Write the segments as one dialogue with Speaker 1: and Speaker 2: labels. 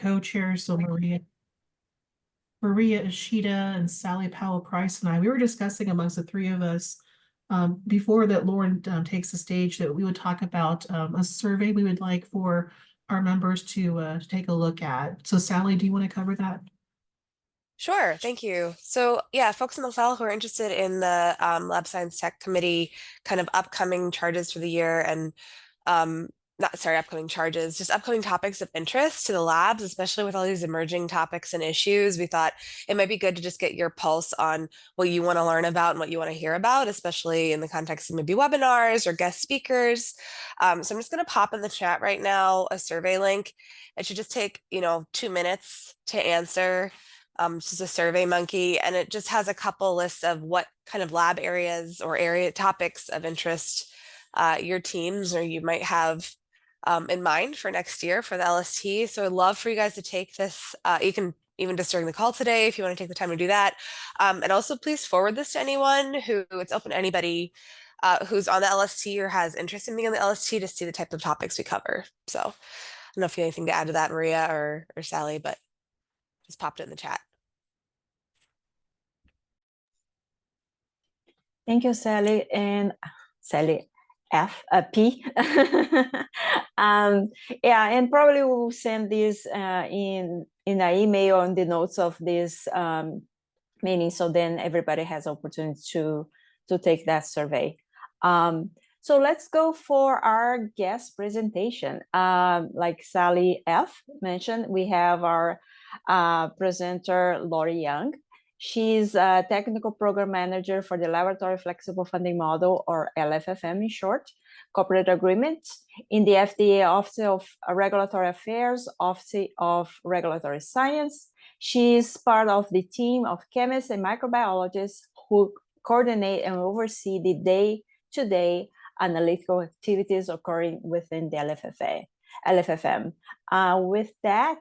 Speaker 1: co-chairs, so Maria Ishida and Sally Powell-Price and I, we were discussing amongst the three of us before that Lauren takes the stage that we would talk about a survey we would like for our members to take a look at. So Sally, do you want to cover that?
Speaker 2: Sure, thank you. So yeah, folks in the file who are interested in the Lab Science Tech Committee kind of upcoming charges for the year and not sorry, upcoming charges, just upcoming topics of interest to the labs, especially with all these emerging topics and issues. We thought it might be good to just get your pulse on what you want to learn about and what you want to hear about, especially in the context of maybe webinars or guest speakers. So I'm just going to pop in the chat right now a survey link. It should just take, 2 minutes to answer. It's just a Survey Monkey, and it just has a couple lists of what kind of lab areas or area topics of interest your teams or you might have in mind for next year for the LST. So I'd love for you guys to take this. You can even just during the call today if you want to take the time to do that. And also please forward this to anyone who it's open to anybody who's on the LST or has interest in being on the LST to see the type of topics we cover. So I don't know if you have anything to add to that, Maria or Sally, but just popped it in the chat.
Speaker 3: Thank you, Sally. And Sally P. Yeah, and probably we'll send this in an email on the notes of this meeting, so then everybody has opportunity to take that survey. So let's go for our guest presentation. Like Sally F. mentioned, we have our presenter, Lori Young. She's a technical program manager for the Laboratory Flexible Funding Model, or LFFM in short, corporate agreement in the FDA Office of Regulatory Affairs, Office of Regulatory Science. She's part of the team of chemists and microbiologists who coordinate and oversee the day-to-day analytical activities occurring within the LFFM. With that,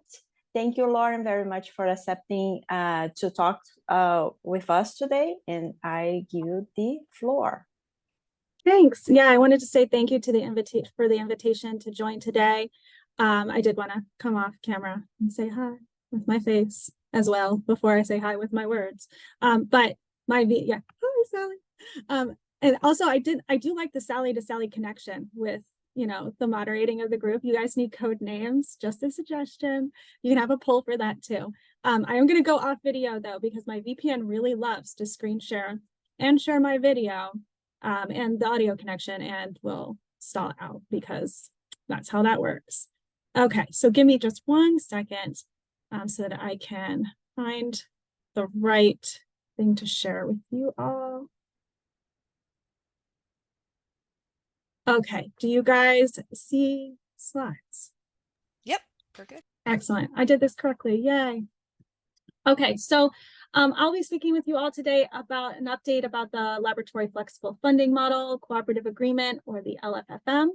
Speaker 3: thank you, Lauren, very much for accepting to talk with us today, and I give you the floor.
Speaker 4: Thanks. Yeah, I wanted to say thank you to the invitation to join today. I did want to come off camera and say hi with my face as well before I say hi with my words. But hi, Sally. And also, I do like the Sally to Sally connection with the moderating of the group. You guys need code names, just a suggestion. You can have a poll for that too. I am going to go off video though, because my VPN really loves to screen share and share my video and the audio connection, and will stall out because that's how that works. Okay, so give me just 1 second so that I can find the right thing to share with you all. Okay, do you guys see slides?
Speaker 2: Yep, we're good.
Speaker 4: Excellent. I did this correctly. Yay. Okay, so I'll be speaking with you all today about an update about the Laboratory Flexible Funding Model Cooperative Agreement, or the LFFM.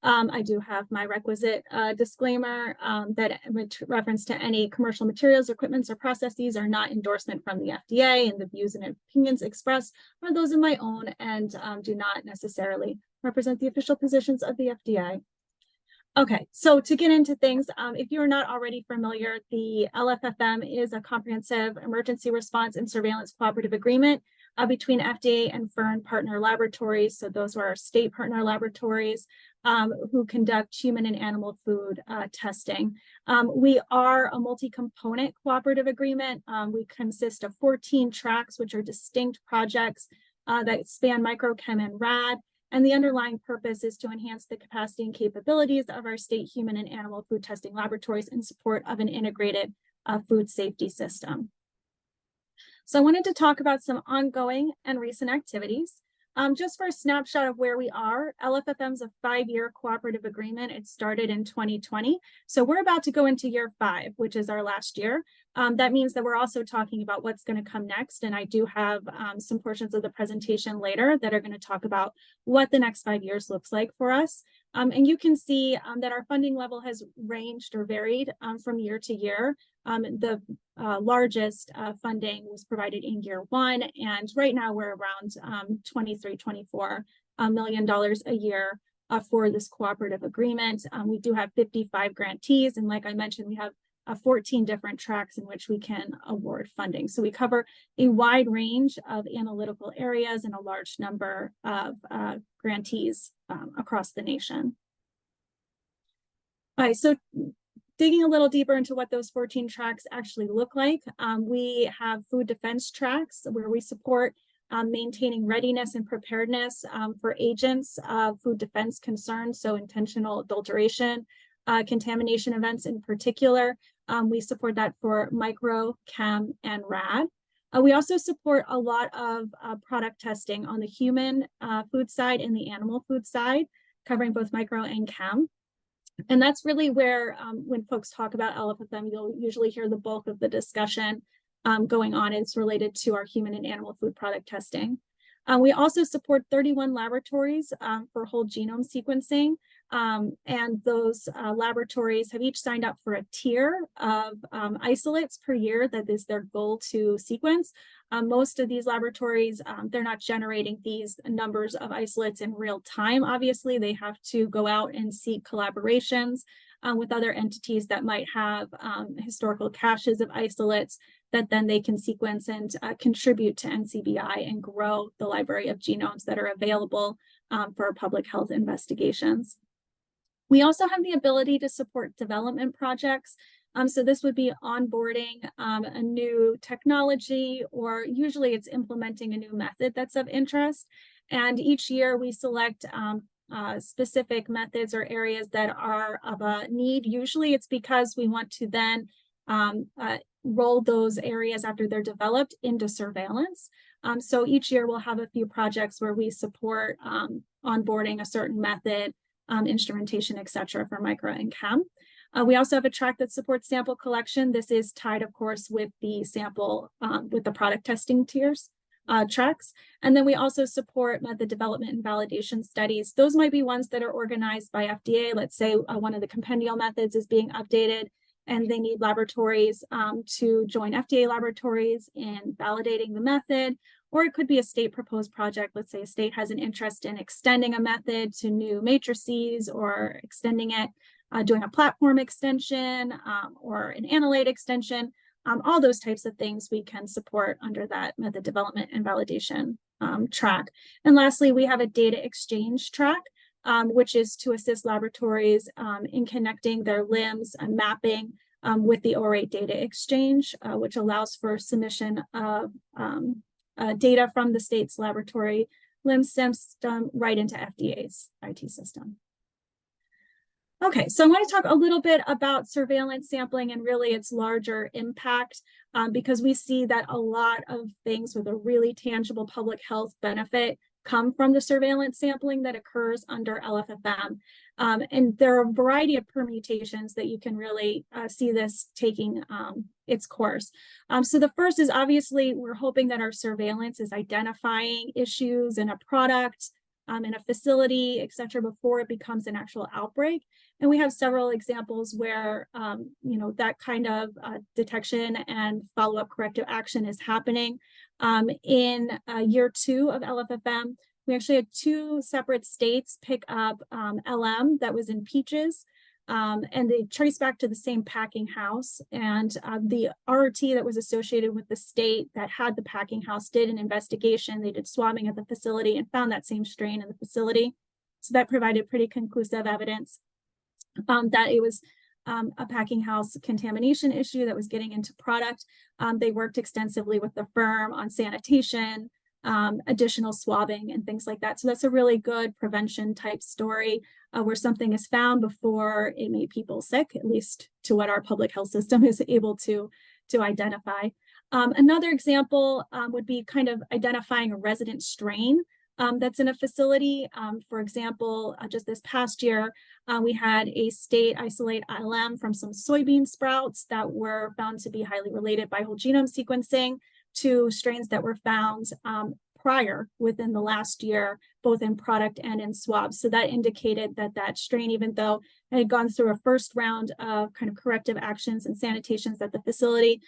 Speaker 4: I do have my requisite disclaimer that with reference to any commercial materials, equipments, or processes are not endorsement from the FDA, and the views and opinions expressed are those of my own and do not necessarily represent the official positions of the FDA. Okay, so to get into things, if you're not already familiar, the LFFM is a comprehensive emergency response and surveillance cooperative agreement between FDA and FERN partner laboratories. So those are our state partner laboratories who conduct human and animal food testing. We are a multi-component cooperative agreement. We consist of 14 tracks, which are distinct projects that span microchem and rad. And the underlying purpose is to enhance the capacity and capabilities of our state human and animal food testing laboratories in support of an integrated food safety system. So I wanted to talk about some ongoing and recent activities. Just for a snapshot of where we are, LFFM is a 5-year cooperative agreement. It started in 2020. So we're about to go into year 5, which is our last year. That means that we're also talking about what's going to come next. And I do have some portions of the presentation later that are going to talk about what the next 5 years looks like for us. And you can see that our funding level has ranged or varied from year to year. The largest funding was provided in year 1, and right now we're around $23–24 million a year for this cooperative agreement. We do have 55 grantees, and like I mentioned, we have 14 different tracks in which we can award funding. So we cover a wide range of analytical areas and a large number of grantees across the nation. All right, so digging a little deeper into what those 14 tracks actually look like, we have food defense tracks where we support maintaining readiness and preparedness for agents of food defense concerns, so intentional adulteration, contamination events in particular. We support that for micro, chem, and rad. We also support a lot of product testing on the human food side and the animal food side, covering both micro and chem. And that's really where, when folks talk about LFFM, you'll usually hear the bulk of the discussion going on. It's related to our human and animal food product testing. We also support 31 laboratories for whole genome sequencing. And those laboratories have each signed up for a tier of isolates per year that is their goal to sequence. Most of these laboratories, they're not generating these numbers of isolates in real time. Obviously, they have to go out and seek collaborations with other entities that might have historical caches of isolates that then they can sequence and contribute to NCBI and grow the library of genomes that are available for public health investigations. We also have the ability to support development projects. So this would be onboarding a new technology, or usually it's implementing a new method that's of interest. And each year we select specific methods or areas that are of a need. Usually it's because we want to then roll those areas after they're developed into surveillance. So each year we'll have a few projects where we support onboarding a certain method, instrumentation, et cetera, for micro and chem. We also have a track that supports sample collection. This is tied, of course, with the sample, with the product testing tiers tracks. And then we also support method development and validation studies. Those might be ones that are organized by FDA. Let's say one of the compendial methods is being updated and they need laboratories to join FDA laboratories in validating the method. Or it could be a state proposed project. Let's say a state has an interest in extending a method to new matrices, or extending it, doing a platform extension or an analyte extension. All those types of things we can support under that method development and validation track. And lastly, we have a data exchange track, which is to assist laboratories in connecting their LIMS and mapping with the OR8 data exchange, which allows for submission of data from the state's laboratory LIMS system right into FDA's IT system. Okay, so I want to talk a little bit about surveillance sampling and really its larger impact, because we see that a lot of things with a really tangible public health benefit come from the surveillance sampling that occurs under LFFM. And there are a variety of permutations that you can really see this taking its course. So the first is, obviously, we're hoping that our surveillance is identifying issues in a product, in a facility, et cetera, before it becomes an actual outbreak. And we have several examples where, that kind of detection and follow-up corrective action is happening. In year 2 of LFFM, we actually had 2 separate states pick up LM that was in peaches, and they traced back to the same packing house. And the RRT that was associated with the state that had the packing house did an investigation. They did swabbing at the facility and found that same strain in the facility. So that provided pretty conclusive evidence that it was a packing house contamination issue that was getting into product. They worked extensively with the firm on sanitation, additional swabbing and things like that. So that's a really good prevention type story where something is found before it made people sick, at least to what our public health system is able to identify. Another example would be kind of identifying a resident strain that's in a facility. For example, just this past year, we had a state isolate ILM from some soybean sprouts that were found to be highly related by whole genome sequencing to strains that were found prior within the last year, both in product and in swabs. So that indicated that that strain, even though it had gone through a first round of kind of corrective actions and sanitations at the facility,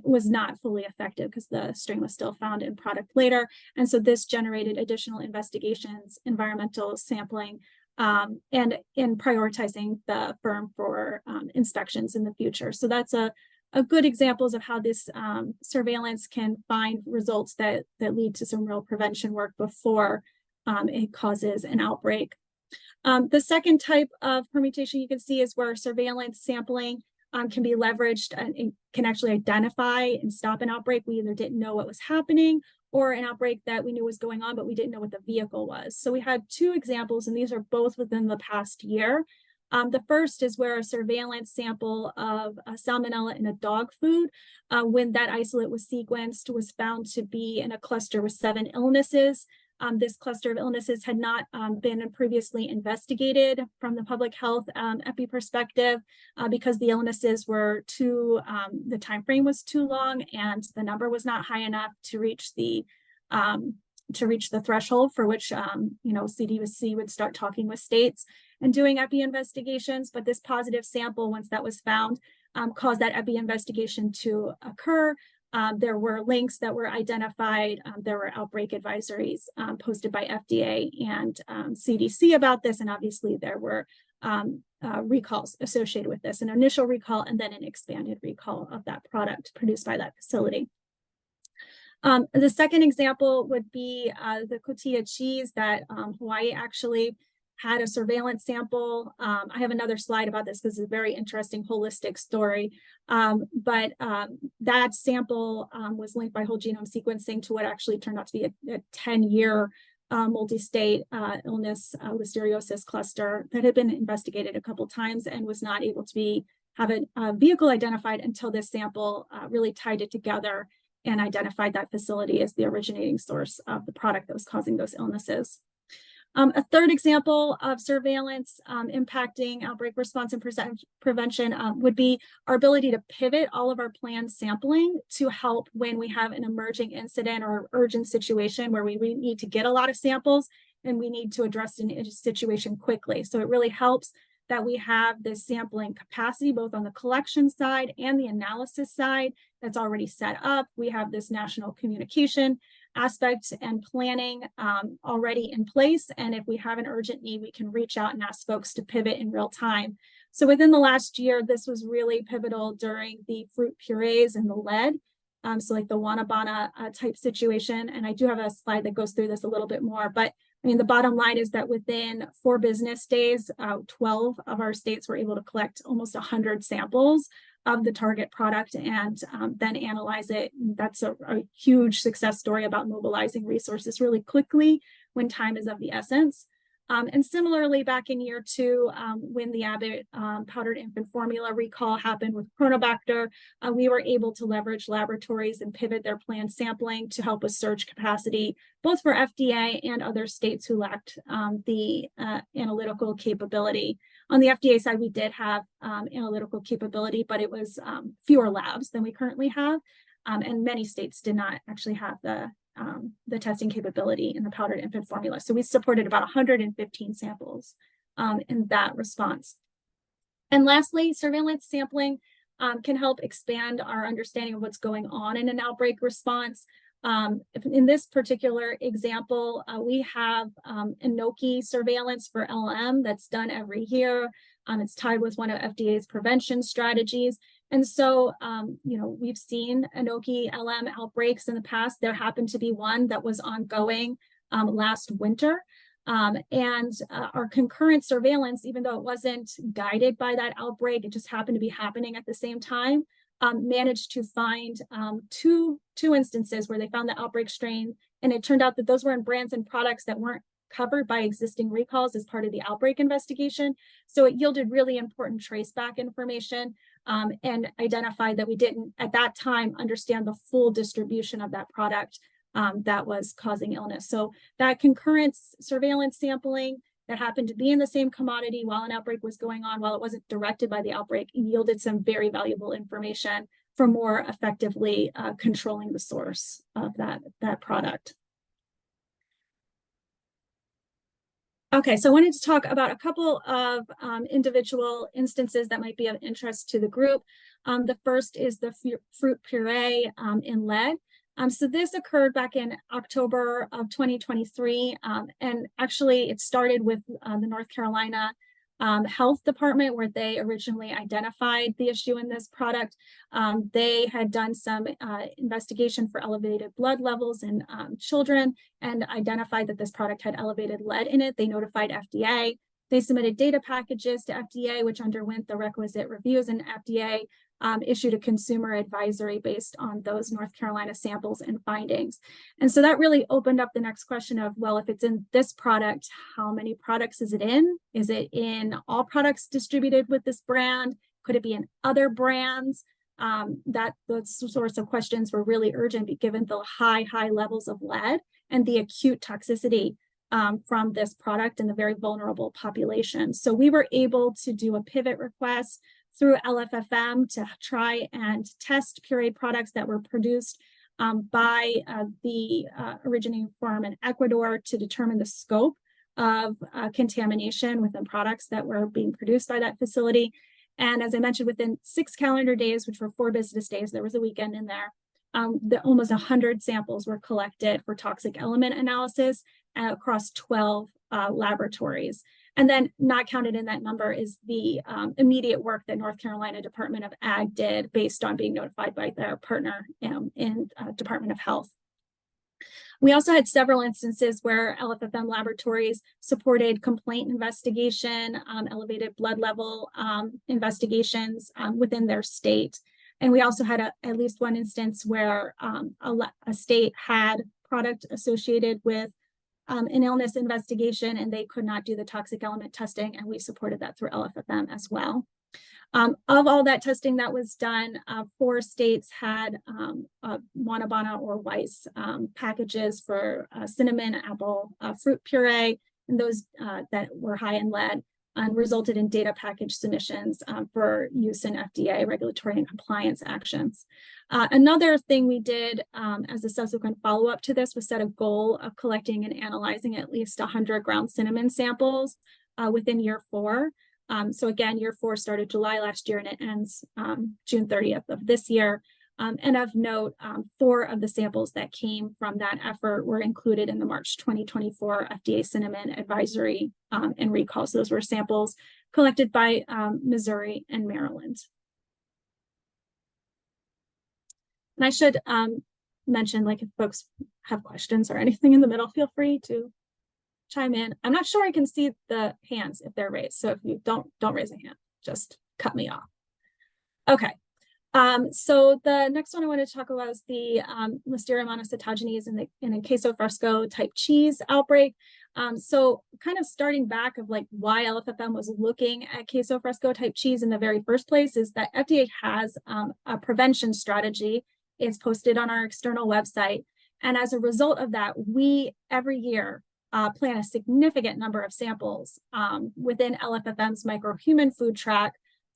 Speaker 4: was not fully effective because the strain was still found in product later. And so this generated additional investigations, environmental sampling, and in prioritizing the firm for inspections in the future. So that's a good examples of how this surveillance can find results that lead to some real prevention work before it causes an outbreak. The second type of permutation you can see is where surveillance sampling can be leveraged and can actually identify and stop an outbreak. We either didn't know what was happening or an outbreak that we knew was going on, but we didn't know what the vehicle was. So we had two examples, and these are both within the past year. The first is where a surveillance sample of salmonella in a dog food, when that isolate was sequenced, was found to be in a cluster with 7 illnesses. This cluster of illnesses had not been previously investigated from the public health epi perspective because the illnesses were the time frame was too long and the number was not high enough to reach the threshold for which CDC would start talking with states and doing epi investigations. But this positive sample, once that was found, caused that epi investigation to occur. There were links that were identified. There were outbreak advisories posted by FDA and CDC about this. And obviously there were recalls associated with this, an initial recall and then an expanded recall of that product produced by that facility. The second example would be the cotija cheese that Hawaii actually had a surveillance sample. I have another slide about this because it's a very interesting holistic story. But that sample was linked by whole genome sequencing to what actually turned out to be a 10-year multi-state illness listeriosis cluster that had been investigated a couple times and was not able to have a vehicle identified until this sample really tied it together and identified that facility as the originating source of the product that was causing those illnesses. A third example of surveillance impacting outbreak response and prevention would be our ability to pivot all of our planned sampling to help when we have an emerging incident or urgent situation where we need to get a lot of samples and we need to address a situation quickly. So it really helps that we have this sampling capacity, both on the collection side and the analysis side, that's already set up. We have this national communication aspect and planning already in place. And if we have an urgent need, we can reach out and ask folks to pivot in real time. So within the last year, this was really pivotal during the fruit purees and the lead. So like the Wanabana type situation. And I do have a slide that goes through this a little bit more, but I mean, the bottom line is that within 4 business days, 12 of our states were able to collect almost 100 samples of the target product and then analyze it. That's a huge success story about mobilizing resources really quickly when time is of the essence. And similarly, back in year 2, when the Abbott powdered infant formula recall happened with Chronobacter, we were able to leverage laboratories and pivot their planned sampling to help with surge capacity, both for FDA and other states who lacked the analytical capability. On the FDA side, we did have analytical capability, but it was fewer labs than we currently have. And many states did not actually have the testing capability in the powdered infant formula. So we supported about 115 samples in that response. And lastly, surveillance sampling can help expand our understanding of what's going on in an outbreak response. In this particular example, we have Inoki surveillance for LM that's done every year. It's tied with one of FDA's prevention strategies. And so, we've seen Inoki LM outbreaks in the past. There happened to be one that was ongoing last winter. And our concurrent surveillance, even though it wasn't guided by that outbreak, it just happened to be happening at the same time, managed to find two instances where they found the outbreak strain. And it turned out that those were in brands and products that weren't covered by existing recalls as part of the outbreak investigation. So it yielded really important traceback information and identified that we didn't at that time understand the full distribution of that product that was causing illness. So that concurrent surveillance sampling that happened to be in the same commodity while an outbreak was going on, while it wasn't directed by the outbreak, yielded some very valuable information for more effectively controlling the source of that product. Okay, so I wanted to talk about a couple of individual instances that might be of interest to the group. The first is the fruit puree in lead. So this occurred back in October of 2023, and actually it started with the North Carolina Health Department, where they originally identified the issue in this product. They had done some investigation for elevated blood levels in children and identified that this product had elevated lead in it. They notified FDA. They submitted data packages to FDA, which underwent the requisite reviews, and FDA issued a consumer advisory based on those North Carolina samples and findings. And so that really opened up the next question of, well, if it's in this product, how many products is it in? Is it in all products distributed with this brand? Could it be in other brands? That those sorts of questions were really urgent given the high levels of lead and the acute toxicity from this product in the very vulnerable population. So we were able to do a pivot request through LFFM to try and test pureed products that were produced by the originating firm in Ecuador to determine the scope of contamination within products that were being produced by that facility. And as I mentioned, within 6 calendar days, which were 4 business days, there was a weekend in there, almost 100 samples were collected for toxic element analysis across 12 laboratories. And then not counted in that number is the immediate work that North Carolina Department of Ag did based on being notified by their partner in Department of Health. We also had several instances where LFFM laboratories supported complaint investigation, elevated blood level investigations within their state. And we also had at least one instance where a state had product associated with an illness investigation, and they could not do the toxic element testing, and we supported that through LFFM as well. Of all that testing that was done, 4 states had Wanabana or Weiss packages for cinnamon apple fruit puree, and those that were high in lead, and resulted in data package submissions for use in FDA regulatory and compliance actions. Another thing we did as a subsequent follow-up to this was set a goal of collecting and analyzing at least 100 ground cinnamon samples within year 4. So again, year 4 started July last year and it ends June 30th of this year. And of note, 4 of the samples that came from that effort were included in the March 2024 FDA cinnamon advisory and recall. So those were samples collected by Missouri and Maryland. And I should mention, like, if folks have questions or anything in the middle, feel free to chime in. I'm not sure I can see the hands if they're raised. So if you don't raise a hand, just cut me off. Okay. So the next one I want to talk about is the Listeria monocytogenes in a queso fresco type cheese outbreak. So kind of starting back of like why LFFM was looking at queso fresco type cheese in the very first place is that FDA has a prevention strategy. It's posted on our external website. And as a result of that, we every year plan a significant number of samples within LFFM's microhuman food track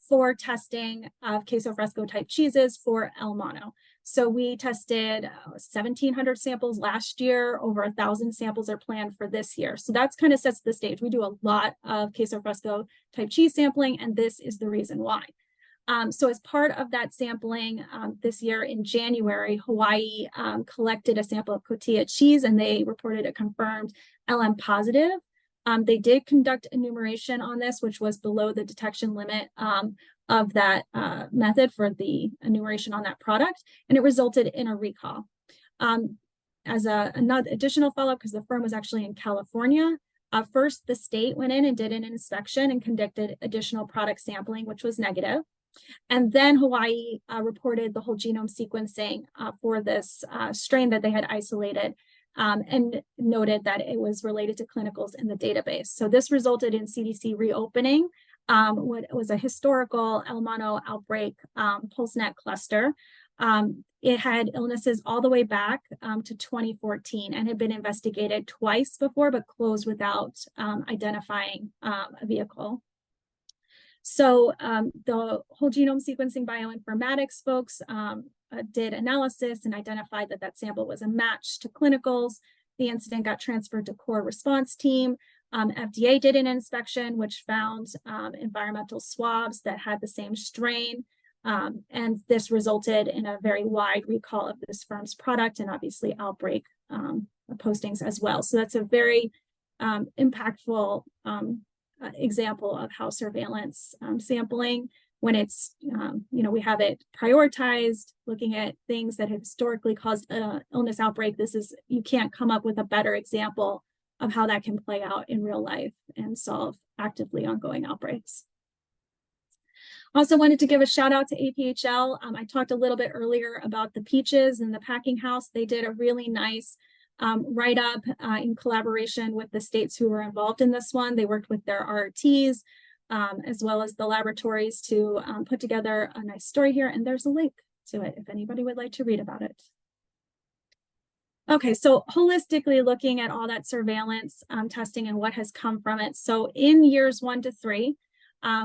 Speaker 4: for testing of queso fresco type cheeses for El Mono. So we tested 1,700 samples last year, over 1,000 samples are planned for this year. So that's kind of sets the stage. We do a lot of queso fresco type cheese sampling, and this is the reason why. So as part of that sampling this year in January, Hawaii collected a sample of cotija cheese and they reported a confirmed LM positive. They did conduct enumeration on this, which was below the detection limit of that method for the enumeration on that product, and it resulted in a recall. As another additional follow-up, because the firm was actually in California, first the state went in and did an inspection and conducted additional product sampling, which was negative. And then Hawaii reported the whole genome sequencing for this strain that they had isolated and noted that it was related to clinicals in the database. So this resulted in CDC reopening what was a historical El Mono outbreak PulseNet cluster. It had illnesses all the way back to 2014 and had been investigated twice before, but closed without identifying a vehicle. So the whole genome sequencing bioinformatics folks did analysis and identified that that sample was a match to clinicals. The incident got transferred to core response team. FDA did an inspection, which found environmental swabs that had the same strain. And this resulted in a very wide recall of this firm's product and obviously outbreak postings as well. So that's a very impactful example of how surveillance sampling, when it's, we have it prioritized, looking at things that have historically caused illness outbreak. You can't come up with a better example of how that can play out in real life and solve actively ongoing outbreaks. Also wanted to give a shout out to APHL. I talked a little bit earlier about the peaches and the packing house. They did a really nice write-up in collaboration with the states who were involved in this one. They worked with their RTs as well as the laboratories to put together a nice story here. And there's a link to it if anybody would like to read about it. Okay, so holistically looking at all that surveillance testing and what has come from it. So in years 1 to 3,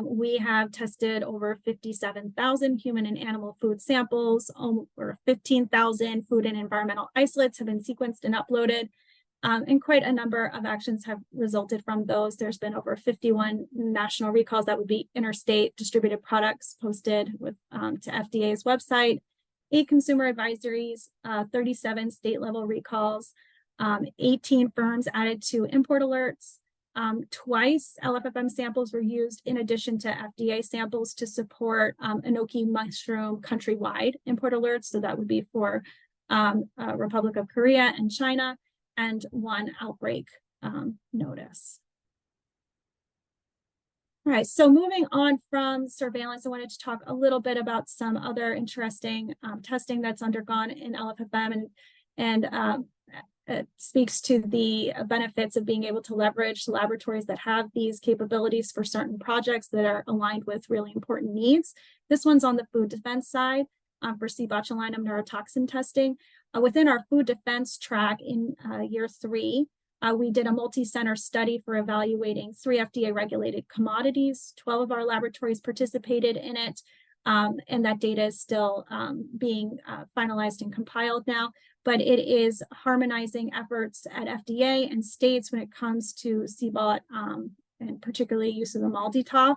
Speaker 4: we have tested over 57,000 human and animal food samples. Over 15,000 food and environmental isolates have been sequenced and uploaded. And quite a number of actions have resulted from those. There's been over 51 national recalls, that would be interstate distributed products, posted with to FDA's website, 8 consumer advisories, 37 state level recalls, 18 firms added to import alerts. Twice LFFM samples were used in addition to FDA samples to support Enoki mushroom countrywide import alerts. So that would be for Republic of Korea and China, and 1 outbreak notice. All right, so moving on from surveillance, I wanted to talk a little bit about some other interesting testing that's undergone in LFFM, and it speaks to the benefits of being able to leverage laboratories that have these capabilities for certain projects that are aligned with really important needs. This one's on the food defense side for C. botulinum neurotoxin testing. Within our food defense track in year 3, we did a multi-center study for evaluating 3 FDA-regulated commodities. 12 of our laboratories participated in it, and that data is still being finalized and compiled now. But it is harmonizing efforts at FDA and states when it comes to CBOT, and particularly use of the MALDI-TOF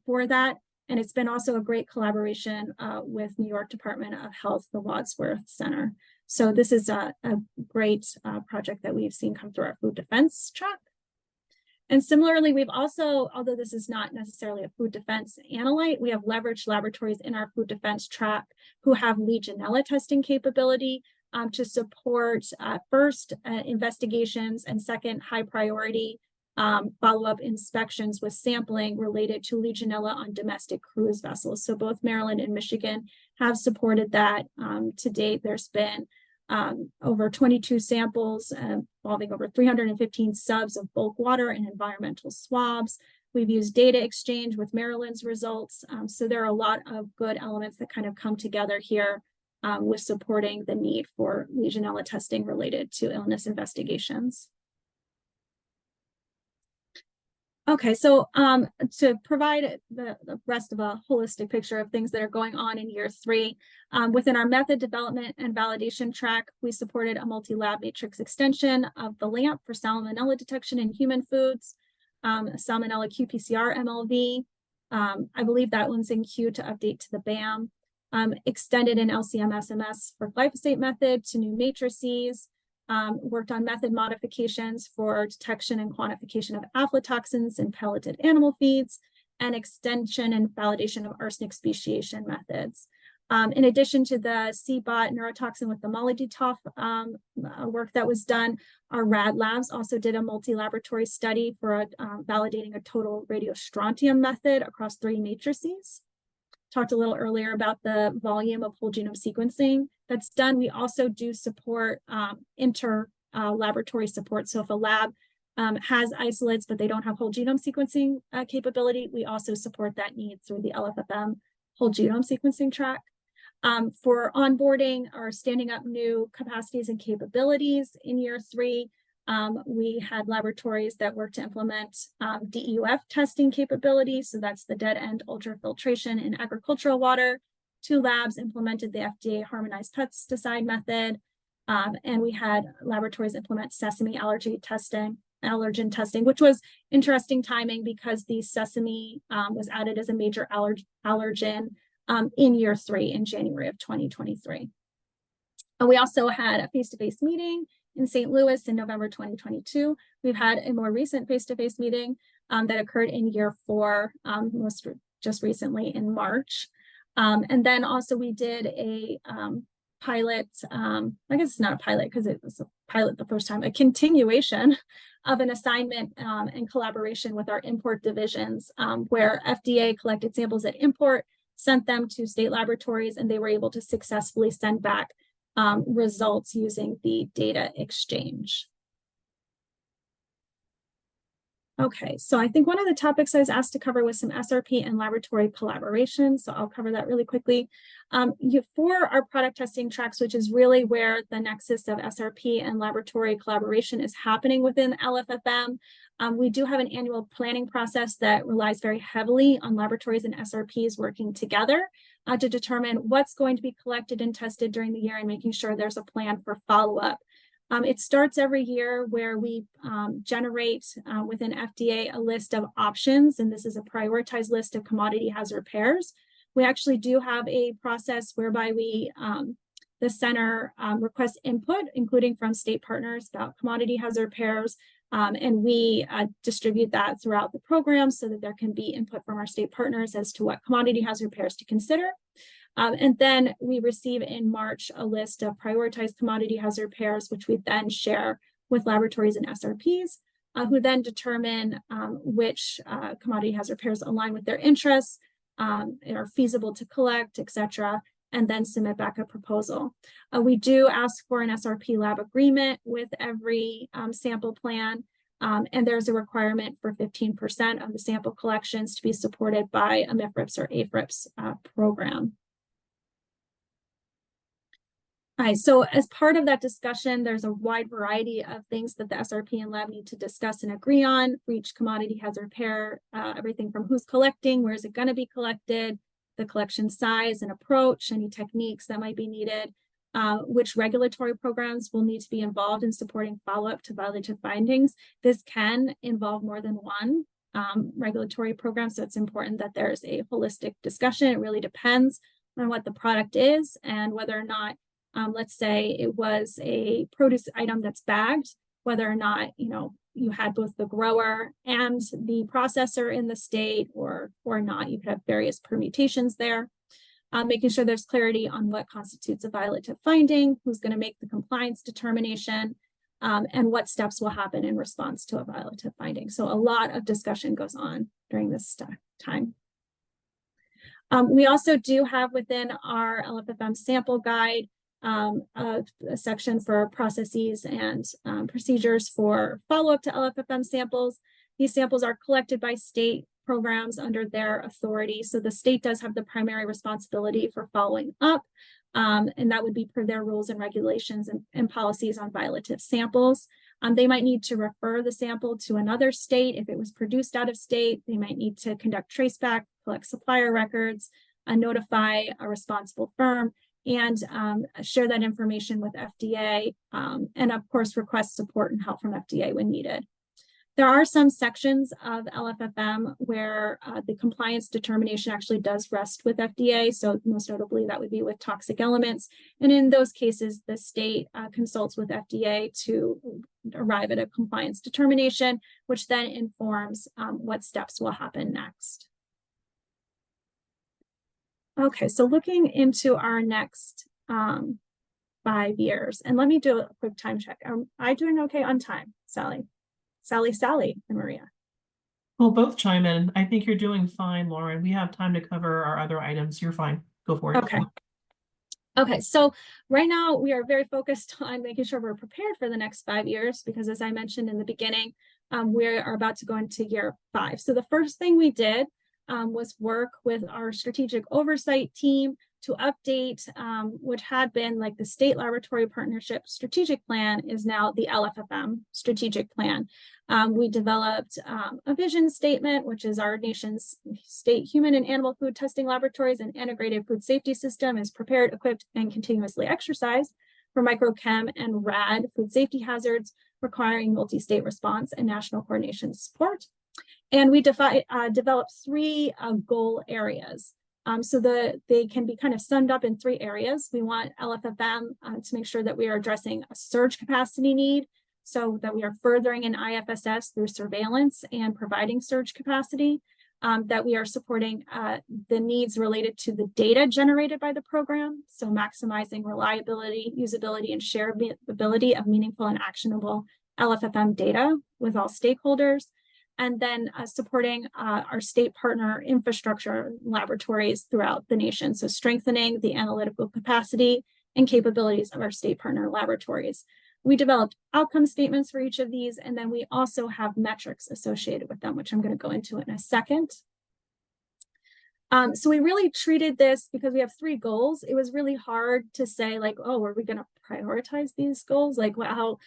Speaker 4: for that. And it's been also a great collaboration with New York Department of Health, the Wadsworth Center. So this is a great project that we've seen come through our food defense track. And similarly, we've also, although this is not necessarily a food defense analyte, we have leveraged laboratories in our food defense track who have Legionella testing capability to support first investigations, and second, high priority follow-up inspections with sampling related to Legionella on domestic cruise vessels. So both Maryland and Michigan have supported that. To date, there's been over 22 samples involving over 315 subs of bulk water and environmental swabs. We've used data exchange with Maryland's results. So there are a lot of good elements that kind of come together here with supporting the need for Legionella testing related to illness investigations. Okay, so to provide the rest of a holistic picture of things that are going on in year 3, within our method development and validation track, we supported a multi-lab matrix extension of the LAMP for salmonella detection in human foods, salmonella qPCR MLV. I believe that one's in queue to update to the BAM. Extended an LCM SMS for glyphosate method to new matrices. Worked on method modifications for detection and quantification of aflatoxins in pelleted animal feeds, and extension and validation of arsenic speciation methods. In addition to the CBOT neurotoxin with the MALDI-TOF work that was done, our RAD labs also did a multi-laboratory study for validating a total radiostrontium method across 3 matrices. Talked a little earlier about the volume of whole genome sequencing that's done. We also do support inter-laboratory support. So if a lab has isolates, but they don't have whole genome sequencing capability, we also support that need through the LFFM whole genome sequencing track. For onboarding or standing up new capacities and capabilities in year 3, we had laboratories that worked to implement DEUF testing capabilities. So that's the dead end ultrafiltration in agricultural water. 2 labs implemented the FDA harmonized pesticide method. And we had laboratories implement sesame allergen testing, which was interesting timing because the sesame was added as a major allergen in year 3 in January of 2023. And we also had a face-to-face meeting in St. Louis in November 2022. We've had a more recent face-to-face meeting that occurred in year 4, just recently in March. And then also we did a pilot, I guess it's not a pilot because it was a pilot the first time, a continuation of an assignment in collaboration with our import divisions, where FDA collected samples at import, sent them to state laboratories, and they were able to successfully send back results using the data exchange. Okay, so I think one of the topics I was asked to cover was some SRP and laboratory collaboration. So I'll cover that really quickly. For our product testing tracks, which is really where the nexus of SRP and laboratory collaboration is happening within LFFM, we do have an annual planning process that relies very heavily on laboratories and SRPs working together to determine what's going to be collected and tested during the year and making sure there's a plan for follow-up. It starts every year where we generate within FDA a list of options, and this is a prioritized list of commodity hazard pairs. We actually do have a process whereby we, the center requests input, including from state partners about commodity hazard pairs, and we distribute that throughout the program so that there can be input from our state partners as to what commodity hazard pairs to consider. And then we receive in March a list of prioritized commodity hazard pairs, which we then share with laboratories and SRPs, who then determine which commodity hazard pairs align with their interests, are feasible to collect, et cetera, and then submit back a proposal. We do ask for an SRP lab agreement with every sample plan, and there's a requirement for 15% of the sample collections to be supported by a MIFRIPS or AFRIPS program. All right, so as part of that discussion, there's a wide variety of things that the SRP and lab need to discuss and agree on for each commodity hazard pair, everything from who's collecting, where is it going to be collected, the collection size and approach, any techniques that might be needed, which regulatory programs will need to be involved in supporting follow-up to violative findings. This can involve more than one regulatory program, so it's important that there's a holistic discussion. It really depends on what the product is and whether or not let's say it was a produce item that's bagged, whether or not, you had both the grower and the processor in the state or not. You could have various permutations there. Making sure there's clarity on what constitutes a violative finding, who's going to make the compliance determination, and what steps will happen in response to a violative finding. So a lot of discussion goes on during this time. We also do have within our LFFM sample guide a section for processes and procedures for follow-up to LFFM samples. These samples are collected by state programs under their authority. So the state does have the primary responsibility for following up, and that would be per their rules and regulations and policies on violative samples. They might need to refer the sample to another state if it was produced out of state. They might need to conduct traceback, collect supplier records, notify a responsible firm, and share that information with FDA, and of course request support and help from FDA when needed. There are some sections of LFFM where the compliance determination actually does rest with FDA, so most notably that would be with toxic elements, and in those cases the state consults with FDA to arrive at a compliance determination, which then informs what steps will happen next. Okay, so looking into our next 5 years, and let me do a quick time check. Am I doing okay on time, Sally, and Maria?
Speaker 1: Well, both chime in. I think you're doing fine, Lauren. We have time to cover our other items. You're fine. Go for it.
Speaker 4: Okay, so right now we are very focused on making sure we're prepared for the next 5 years, because as I mentioned in the beginning, we are about to go into year 5. So the first thing we did was work with our strategic oversight team to update what had been like the state laboratory partnership strategic plan is now the LFFM strategic plan. We developed a vision statement, which is our nation's state human and animal food testing laboratories and integrated food safety system is prepared, equipped, and continuously exercised for microchem and RAD food safety hazards requiring multi-state response and national coordination support. And we developed 3 goal areas. So they can be kind of summed up in 3 areas. We want LFFM to make sure that we are addressing a surge capacity need, so that we are furthering an IFSS through surveillance and providing surge capacity, that we are supporting the needs related to the data generated by the program, so maximizing reliability, usability, and shareability of meaningful and actionable LFFM data with all stakeholders, and then supporting our state partner infrastructure laboratories throughout the nation, so strengthening the analytical capacity and capabilities of our state partner laboratories. We developed outcome statements for each of these, and then we also have metrics associated with them, which I'm going to go into in a second. So we really treated this, because we have 3 goals. It was really hard to say, like, oh, are we going to prioritize these goals? Like, how,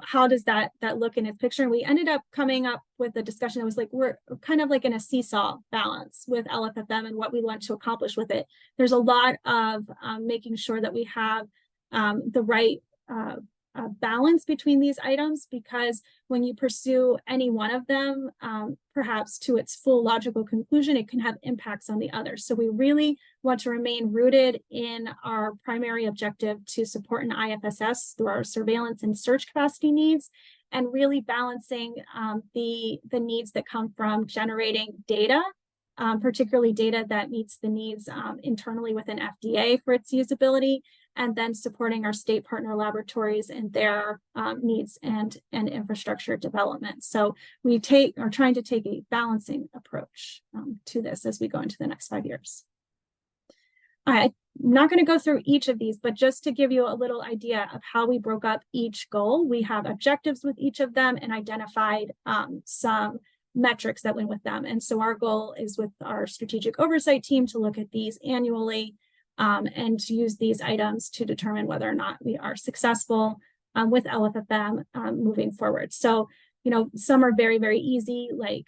Speaker 4: how does that look in its picture? And we ended up coming up with a discussion that was like, we're kind of like in a seesaw balance with LFFM and what we want to accomplish with it. There's a lot of making sure that we have the right balance between these items, because when you pursue any one of them, perhaps to its full logical conclusion, it can have impacts on the others. So we really want to remain rooted in our primary objective to support an IFSS through our surveillance and search capacity needs, and really balancing the needs that come from generating data, particularly data that meets the needs internally within FDA for its usability, and then supporting our state partner laboratories and their needs and infrastructure development. So we are trying to take a balancing approach to this as we go into the next 5 years. I'm not going to go through each of these, but just to give you a little idea of how we broke up each goal, we have objectives with each of them and identified some metrics that went with them. And so our goal is with our strategic oversight team to look at these annually and to use these items to determine whether or not we are successful with LFFM moving forward. So, some are very, very easy, like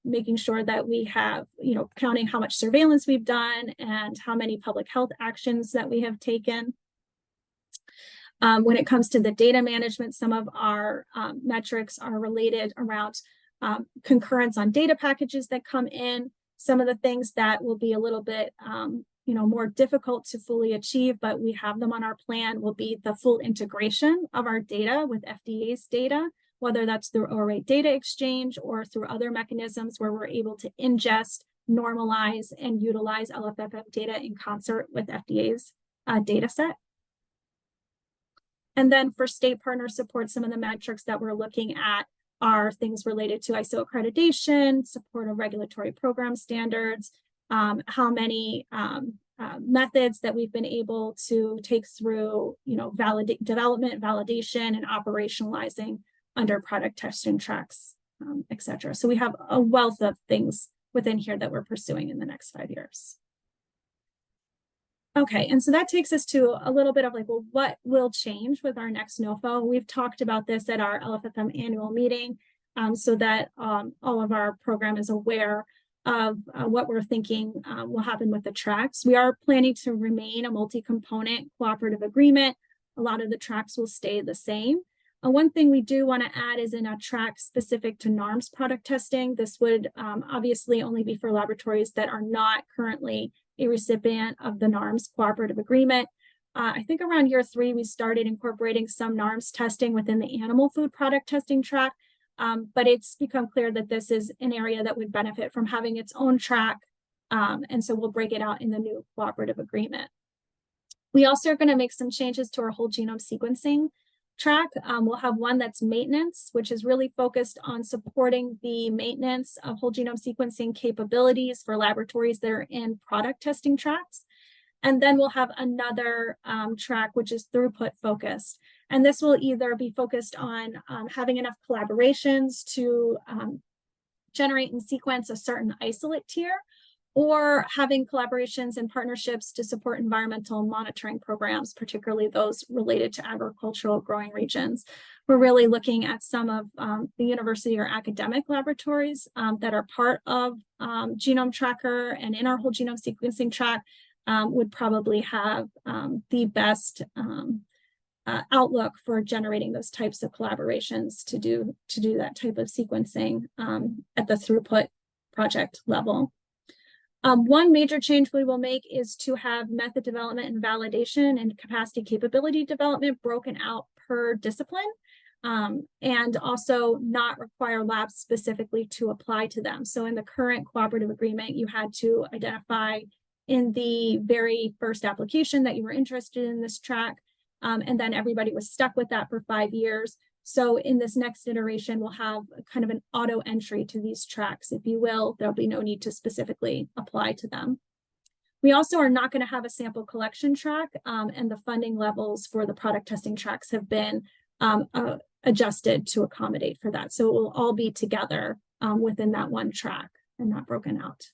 Speaker 4: making sure that we have, counting how much surveillance we've done and how many public health actions that we have taken. When it comes to the data management, some of our metrics are related around concurrence on data packages that come in. Some of the things that will be a little bit more difficult to fully achieve, but we have them on our plan, will be the full integration of our data with FDA's data, whether that's through ORA data exchange or through other mechanisms where we're able to ingest, normalize, and utilize LFFM data in concert with FDA's data set. And then for state partner support, some of the metrics that we're looking at are things related to ISO accreditation, support of regulatory program standards, how many methods that we've been able to take through, development, validation, and operationalizing under product testing tracks, et cetera. So we have a wealth of things within here that we're pursuing in the next 5 years. Okay, and so that takes us to a little bit of like, well, what will change with our next NOFO? We've talked about this at our LFFM annual meeting, so that all of our program is aware of what we're thinking will happen with the tracks. We are planning to remain a multi-component cooperative agreement. A lot of the tracks will stay the same. One thing we do want to add is in a track specific to NARMS product testing. This would obviously only be for laboratories that are not currently a recipient of the NARMS cooperative agreement. I think around year 3, we started incorporating some NARMS testing within the animal food product testing track. But it's become clear that this is an area that would benefit from having its own track. And so we'll break it out in the new cooperative agreement. We also are going to make some changes to our whole genome sequencing track. We'll have one that's maintenance, which is really focused on supporting the maintenance of whole genome sequencing capabilities for laboratories that are in product testing tracks. And then we'll have another track, which is throughput focused. And this will either be focused on having enough collaborations to generate and sequence a certain isolate tier, or having collaborations and partnerships to support environmental monitoring programs, particularly those related to agricultural growing regions. We're really looking at some of the university or academic laboratories that are part of Genome Tracker and in our whole genome sequencing track would probably have the best outlook for generating those types of collaborations to do that type of sequencing at the throughput project level. One major change we will make is to have method development and validation and capacity capability development broken out per discipline, and also not require labs specifically to apply to them. So in the current cooperative agreement, you had to identify in the very first application that you were interested in this track, and then everybody was stuck with that for 5 years. So in this next iteration, we'll have kind of an auto entry to these tracks, if you will. There'll be no need to specifically apply to them. We also are not going to have a sample collection track, and the funding levels for the product testing tracks have been adjusted to accommodate for that. So it will all be together within that one track and not broken out.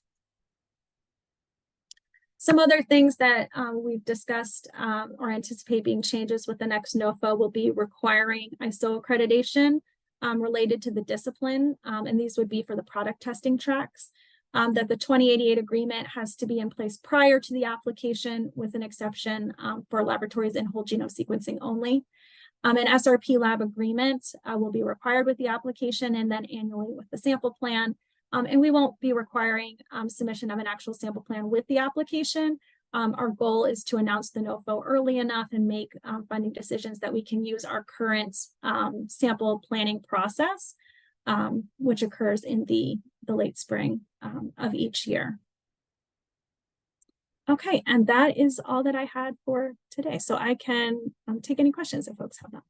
Speaker 4: Some other things that we've discussed or anticipate being changes with the next NOFA will be requiring ISO accreditation related to the discipline, and these would be for the product testing tracks. That the 2088 agreement has to be in place prior to the application, with an exception for laboratories in whole genome sequencing only. An SRP lab agreement will be required with the application and then annually with the sample plan. And we won't be requiring submission of an actual sample plan with the application. Our goal is to announce the NOFO early enough and make funding decisions that we can use our current sample planning process, which occurs in the late spring of each year. Okay, and that is all that I had for today. So I can take any questions if folks have them.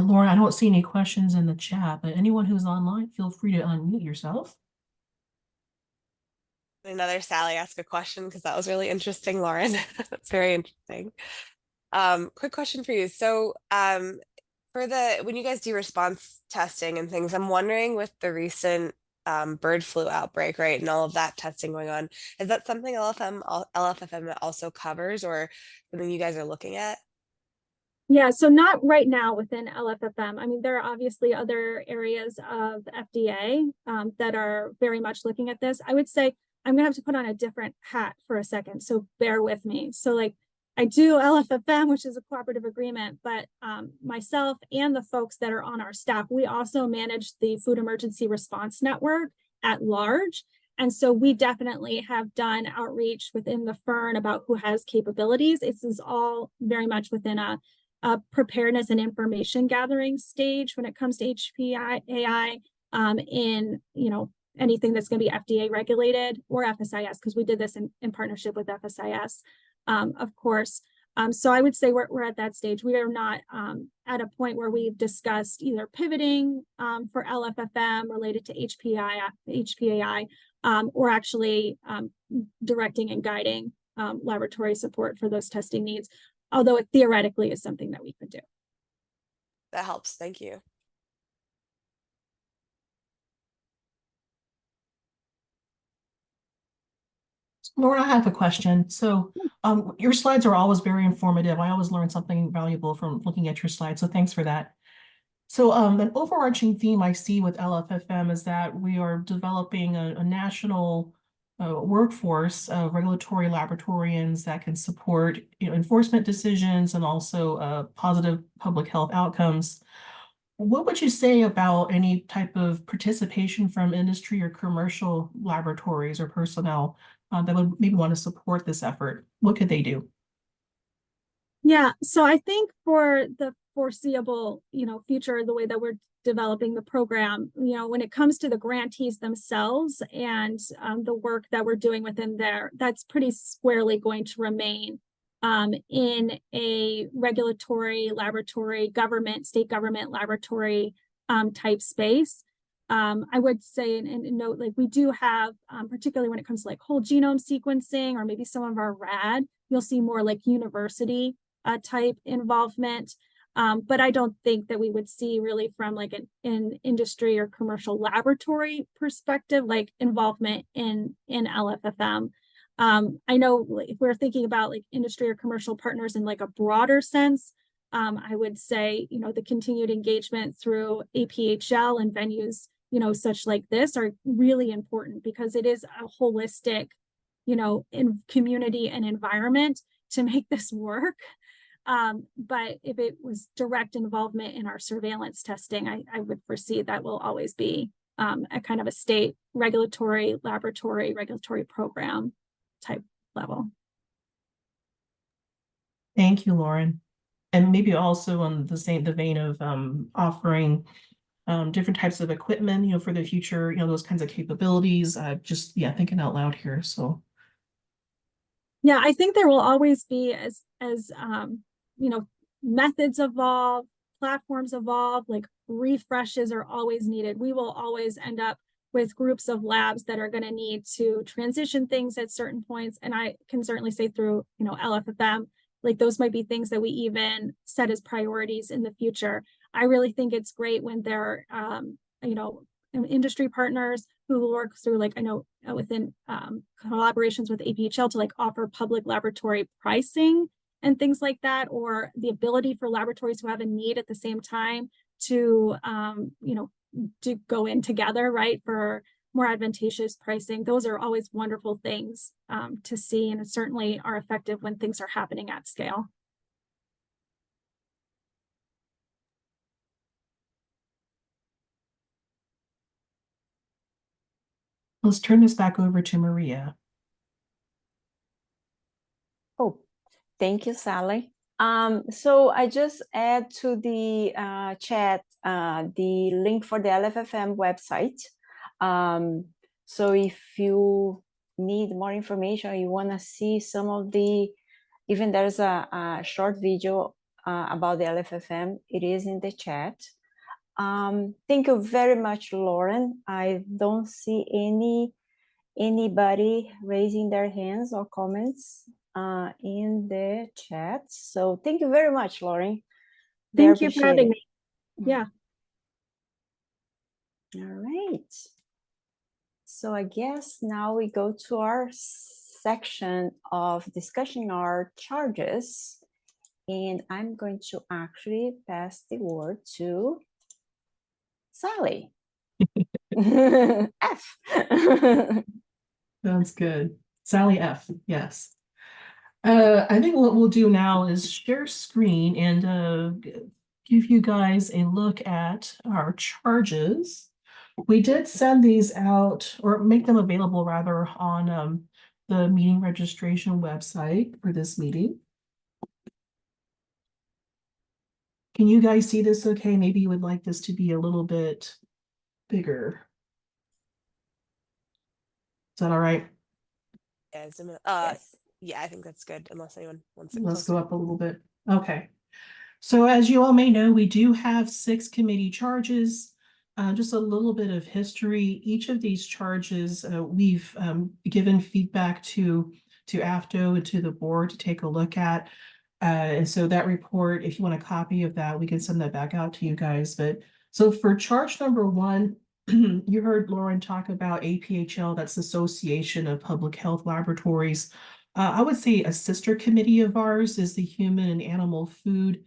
Speaker 1: Lauren, I don't see any questions in the chat, but anyone who's online, feel free to unmute yourself.
Speaker 2: Another Sally ask a question, because that was really interesting, Lauren. That's very interesting. Quick question for you. So for when you guys do response testing and things, I'm wondering, with the recent bird flu outbreak, right, and all of that testing going on, is that something LFFM also covers, or something you guys are looking at?
Speaker 4: Yeah, so not right now within LFFM. I mean, there are obviously other areas of FDA that are very much looking at this. I would say I'm gonna have to put on a different hat for a second, so bear with me. So like, I do LFFM, which is a cooperative agreement, but myself and the folks that are on our staff, we also manage the Food Emergency Response Network at large. And so we definitely have done outreach within the FERN about who has capabilities. This is all very much within a preparedness and information gathering stage when it comes to HPAI in, you know, anything that's going to be FDA regulated or FSIS, because we did this in partnership with FSIS, of course. So I would say we're at that stage. We are not at a point where we've discussed either pivoting for LFFM related to HPAI, or actually directing and guiding laboratory support for those testing needs, although it theoretically is something that we could do.
Speaker 2: That helps. Thank you.
Speaker 1: Laura, I have a question. So your slides are always very informative. I always learn something valuable from looking at your slides, so thanks for that. So an overarching theme I see with LFFM is that we are developing a national workforce of regulatory laboratorians that can support, you know, enforcement decisions and also positive public health outcomes. What would you say about any type of participation from industry or commercial laboratories or personnel that would maybe want to support this effort? What could they do?
Speaker 4: Yeah, so I think for the foreseeable, you know, future, the way that we're developing the program, you know, when it comes to the grantees themselves and the work that we're doing within there, that's pretty squarely going to remain in a regulatory laboratory, state government laboratory type space. I would say and note, like, we do have, particularly when it comes to like whole genome sequencing or maybe some of our RAD, you'll see more like university type involvement. But I don't think that we would see really from like an industry or commercial laboratory perspective, like involvement in LFFM. I know if we're thinking about like industry or commercial partners in like a broader sense, I would say, you know, the continued engagement through APHL and venues, you know, such like this are really important, because it is a holistic, you know, in community and environment to make this work. But if it was direct involvement in our surveillance testing, I would foresee that will always be a kind of a state regulatory, laboratory, regulatory program type level.
Speaker 1: Thank you, Lauren. And maybe also on the vein of offering different types of equipment, you know, for the future, you know, those kinds of capabilities. Just yeah, thinking out loud here. So
Speaker 4: yeah, I think there will always be as you know, methods evolve, platforms evolve, like refreshes are always needed. We will always end up with groups of labs that are going to need to transition things at certain points. And I can certainly say through, you know, LFFM, like those might be things that we even set as priorities in the future. I really think it's great when there are, you know, industry partners who work through, like I know within collaborations with APHL to like offer public laboratory pricing and things like that, or the ability for laboratories who have a need at the same time to, you know, to go in together, right, for more advantageous pricing. Those are always wonderful things to see, and certainly are effective when things are happening at scale.
Speaker 1: let's turn this back over to Maria.
Speaker 3: Oh, thank you, Sally. So I just add to the chat the link for the LFFM website. So if you need more information, you want to see some of the, even there's a short video about the LFFM, it is in the chat. Thank you very much, Lauren. I don't see anybody raising their hands or comments in the chat. So thank you very much, Lauren.
Speaker 4: Thank you for having me. Yeah.
Speaker 3: All right. So I guess now we go to our section of discussing our charges. And I'm going to actually pass the word to Sally. F.
Speaker 1: Sounds good. Sally F. Yes. I think what we'll do now is share screen and give you guys a look at our charges. We did send these out, or make them available rather, on the meeting registration website for this meeting. Can you guys see this okay? Maybe you would like this to be a little bit bigger. Is that all right?
Speaker 2: Yeah,
Speaker 3: Yes.
Speaker 2: yeah, I think that's good, unless anyone wants it
Speaker 1: Let's
Speaker 2: closer.
Speaker 1: go up a little bit. Okay. So as you all may know, we do have 6 committee charges. Just a little bit of history. Each of these charges, we've given feedback to AFTO and to the board to take a look at. And so that report, if you want a copy of that, we can send that back out to you guys. But so for charge number 1, you heard Lauren talk about APHL, that's the Association of Public Health Laboratories. I would say a sister committee of ours is the Human and Animal Food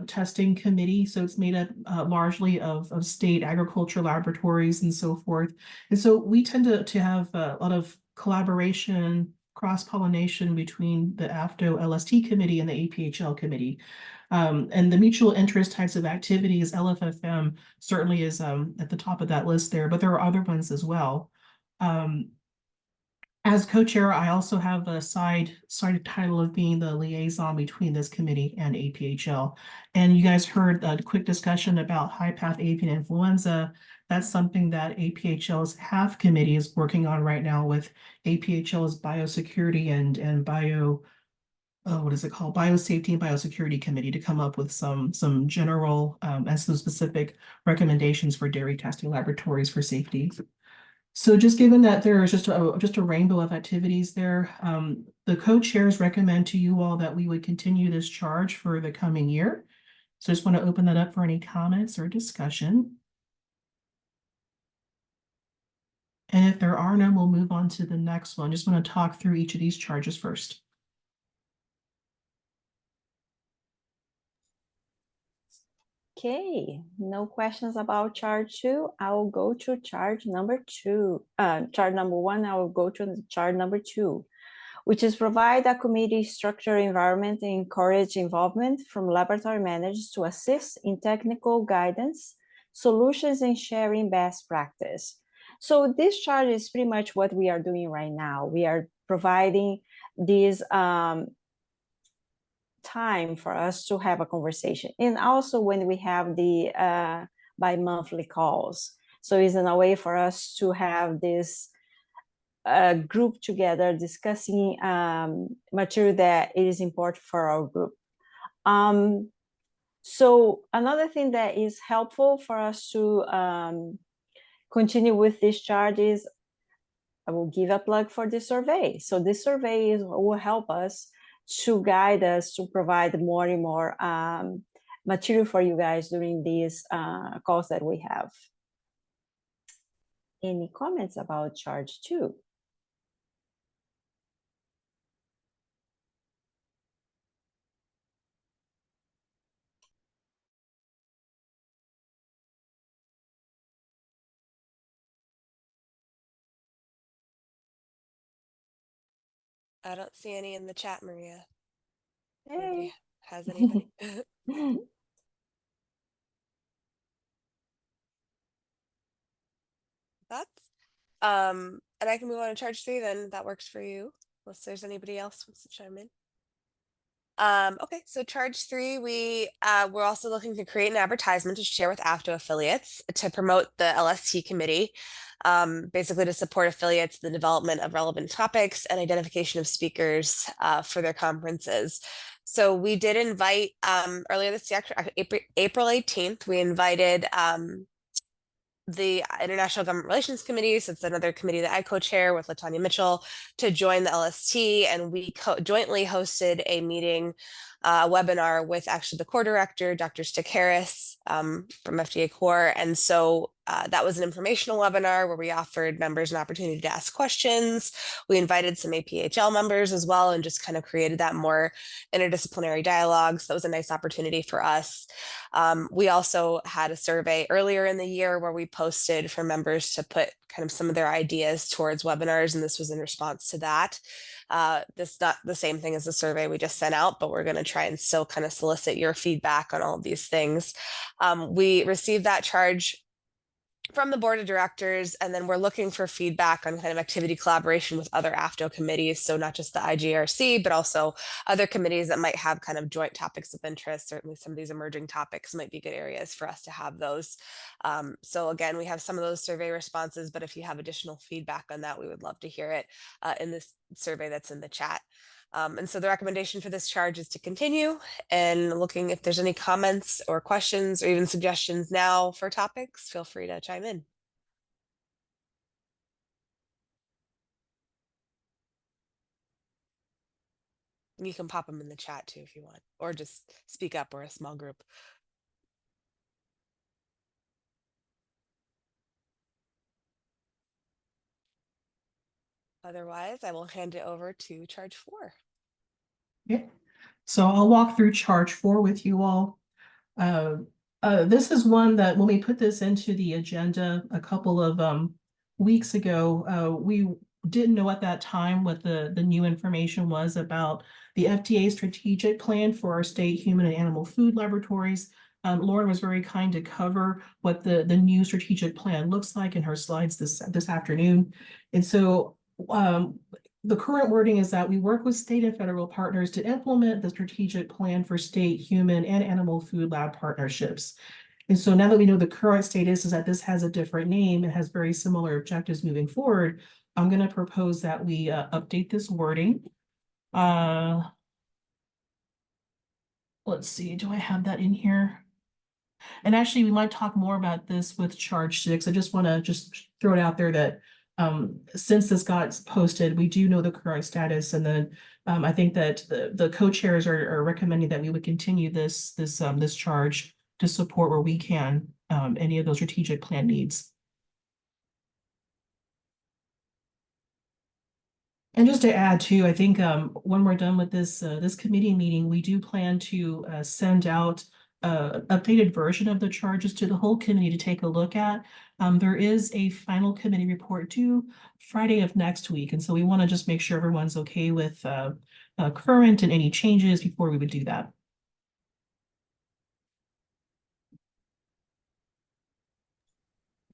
Speaker 1: Testing Committee. So it's made up largely of state agriculture laboratories and so forth. And so we tend to have a lot of collaboration, cross-pollination between the AFTO LST committee and the APHL committee. And the mutual interest types of activities, LFFM certainly is at the top of that list there, but there are other ones as well. As co-chair, I also have a side title of being the liaison between this committee and APHL. And you guys heard a quick discussion about high path avian influenza. That's something that APHL's HAF committee is working on right now with APHL's biosecurity and what is it called? Biosafety and Biosecurity Committee to come up with some general and some specific recommendations for dairy testing laboratories for safety. So just given that there is just a rainbow of activities there, the co-chairs recommend to you all that we would continue this charge for the coming year. So I just want to open that up for any comments or discussion. And if there are none, we'll move on to the next one. Just want to talk through each of these charges first.
Speaker 3: Okay, no questions about charge 2. I will go to charge number 2. Charge number 1, I will go to charge number 2. which is provide a committee structure environment and encourage involvement from laboratory managers to assist in technical guidance, solutions, and sharing best practice. So this chart is pretty much what we are doing right now. We are providing this time for us to have a conversation. And also when we have the bi-monthly calls. So it's in a way for us to have this group together discussing material that it is important for our group. So another thing that is helpful for us to continue with this chart is, I will give a plug for the survey. So this survey will help us to guide us to provide more and more material for you guys during these calls that we have. Any comments about charge 2?
Speaker 2: I don't see any in the chat, Maria.
Speaker 3: Hey.
Speaker 2: Nobody has anything. Thoughts? And I can move on to charge 3 then. That works for you, unless there's anybody else who wants to chime in. Okay, so charge 3, we're also looking to create an advertisement to share with AFTO affiliates to promote the LST committee, basically to support affiliates in the development of relevant topics and identification of speakers for their conferences. So we did invite earlier this year, April 18th, we invited the International Government Relations Committee, so it's another committee that I co-chair with LaTanya Mitchell, to join the LST, and we jointly hosted a meeting, webinar with actually the core director, Dr. Stick Harris from FDA Core, and so that was an informational webinar where we offered members an opportunity to ask questions. We invited some APHL members as well and just kind of created that more interdisciplinary dialogue. So that was a nice opportunity for us. We also had a survey earlier in the year where we posted for members to put kind of some of their ideas towards webinars, and this was in response to that. This is not the same thing as the survey we just sent out, but we're going to try and still kind of solicit your feedback on all of these things. We received that charge from the board of directors, and then we're looking for feedback on kind of activity collaboration with other AFTO committees. So not just the IGRC, but also other committees that might have kind of joint topics of interest. Certainly some of these emerging topics might be good areas for us to have those. So again, we have some of those survey responses, but if you have additional feedback on that, we would love to hear it in this survey that's in the chat. And so the recommendation for this charge is to continue and looking if there's any comments or questions or even suggestions now for topics, feel free to chime in. You can pop them in the chat too if you want, or just speak up or a small group. Otherwise, I will hand it over to charge 4.
Speaker 1: Okay, so I'll walk through charge 4 with you all. This is one that when we put this into the agenda a couple of weeks ago, we didn't know at that time what the new information was about the FDA strategic plan for our state human and animal food laboratories. Lauren was very kind to cover what the new strategic plan looks like in her slides this afternoon. And so the current wording is that we work with state and federal partners to implement the strategic plan for state human and animal food lab partnerships. And so now that we know the current status is that this has a different name, it has very similar objectives moving forward, I'm going to propose that we update this wording. Let's see, do I have that in here? And actually, we might talk more about this with charge 6. I just want to throw it out there that since this got posted, we do know the current status, and then I think that the co-chairs are recommending that we would continue this charge to support where we can any of those strategic plan needs. And just to add too, I think when we're done with this this committee meeting, we do plan to send out updated version of the charges to the whole committee to take a look at. There is a final committee report due Friday of next week, and so we want to just make sure everyone's okay with current and any changes before we would do that.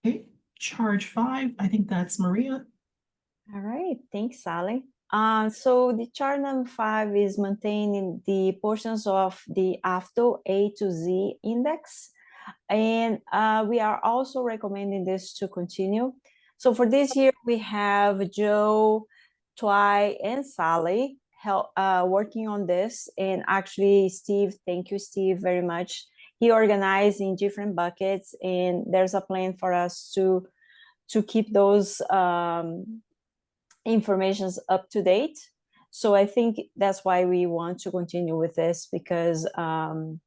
Speaker 1: Okay, charge 5, I think that's Maria.
Speaker 3: All right, thanks, Sally. So the chart number 5 is maintaining the portions of the AFTO A to Z index. And we are also recommending this to continue. So for this year, we have Joe, Twy, and Sally working on this. And actually, Steve, thank you, Steve, very much. He organized in different buckets, and there's a plan for us to keep those informations up to date. So I think that's why we want to continue with this, because the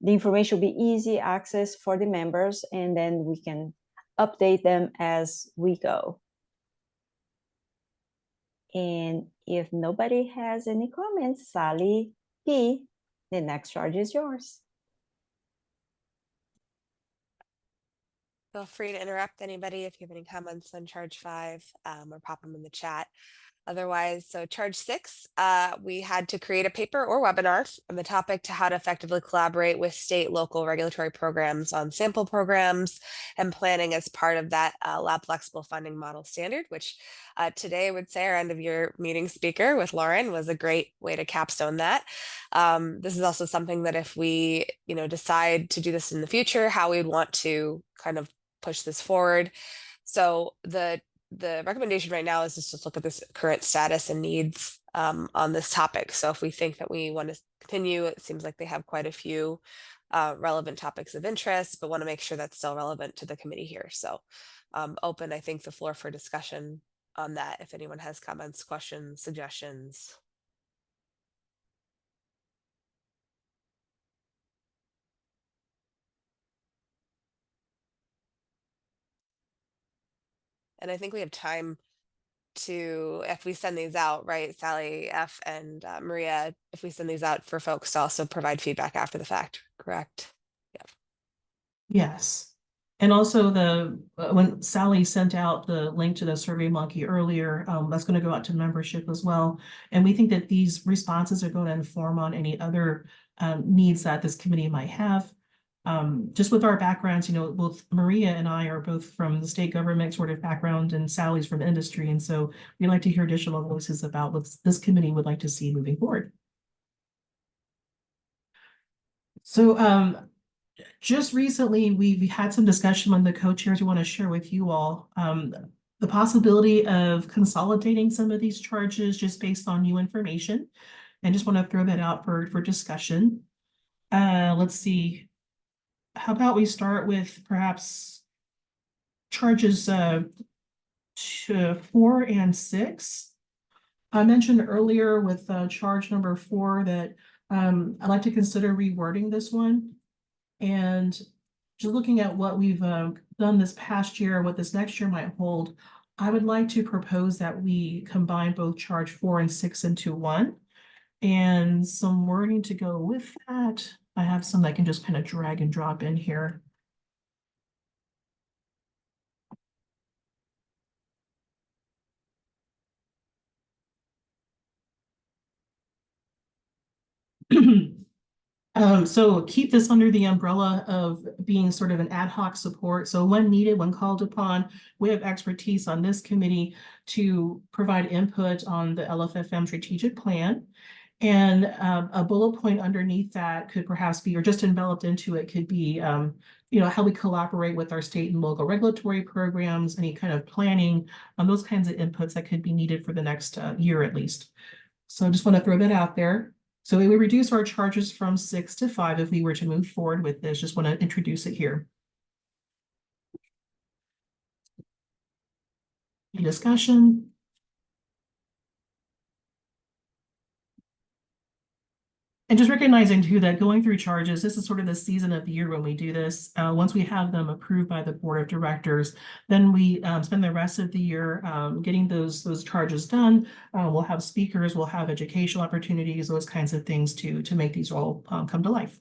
Speaker 3: information will be easy access for the members, and then we can update them as we go. And if nobody has any comments, Sally P., the next charge is yours.
Speaker 2: Feel free to interrupt anybody if you have any comments on charge 5, or pop them in the chat. Otherwise, so charge 6, we had to create a paper or webinar on the topic to how to effectively collaborate with state, local regulatory programs on sample programs and planning as part of that lab flexible funding model standard, which today I would say our end of year meeting speaker with Lauren was a great way to capstone that. This is also something that if we, decide to do this in the future, how we'd want to kind of push this forward. So the recommendation right now is just to look at this current status and needs on this topic. So if we think that we want to continue, it seems like they have quite a few relevant topics of interest, but want to make sure that's still relevant to the committee here. So open, I think, the floor for discussion on that. If anyone has comments, questions, suggestions. And I think we have time to, if we send these out, right, Sally F. and Maria, if we send these out for folks to also provide feedback after the fact, correct? Yep.
Speaker 1: Yes. And also when Sally sent out the link to the SurveyMonkey earlier, that's going to go out to membership as well. And we think that these responses are going to inform on any other needs that this committee might have. Just with our backgrounds, both Maria and I are both from the state government sort of background, and Sally's from industry. And so we'd like to hear additional voices about what this committee would like to see moving forward. So just recently, we've had some discussion among the co-chairs we want to share with you all. The possibility of consolidating some of these charges just based on new information. And just want to throw that out for discussion. Let's see. How about we start with perhaps charges 4 and 6. I mentioned earlier with charge number 4 that I'd like to consider rewording this one. And just looking at what we've done this past year, what this next year might hold, I would like to propose that we combine both charge 4 and 6 into one. And some wording to go with that. I have some that I can just kind of drag and drop in here. So keep this under the umbrella of being sort of an ad hoc support. So when needed, when called upon, we have expertise on this committee to provide input on the LFFM strategic plan. And a bullet point underneath that could perhaps be, or just enveloped into it, could be, how we collaborate with our state and local regulatory programs, any kind of planning, those kinds of inputs that could be needed for the next year at least. So I just want to throw that out there. So we would reduce our charges from 6 to 5 if we were to move forward with this. Just want to introduce it here. Any discussion? And just recognizing too that going through charges, this is sort of the season of the year when we do this. Once we have them approved by the board of directors, then we spend the rest of the year getting those charges done. We'll have speakers, we'll have educational opportunities, those kinds of things to make these all come to life.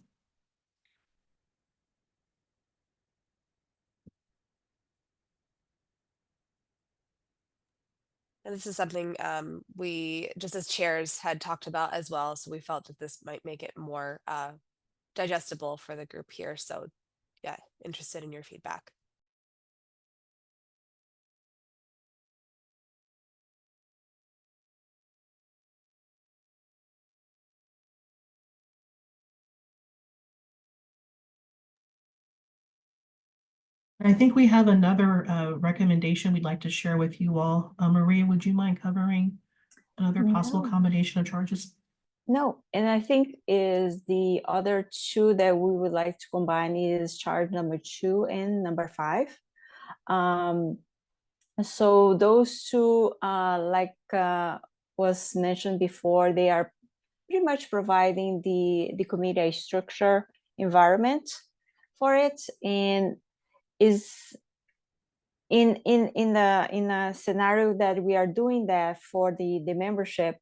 Speaker 2: And this is something we, just as chairs, had talked about as well. So we felt that this might make it more digestible for the group here. So yeah, interested in your feedback.
Speaker 1: I think we have another recommendation we'd like to share with you all. Maria, would you mind covering another possible
Speaker 3: No.
Speaker 1: combination of charges?
Speaker 3: No, and I think is the other two that we would like to combine is charge number 2 and number 5. So those two, like was mentioned before, they are pretty much providing the committee a structure environment for it, and is in a scenario that we are doing that for the membership.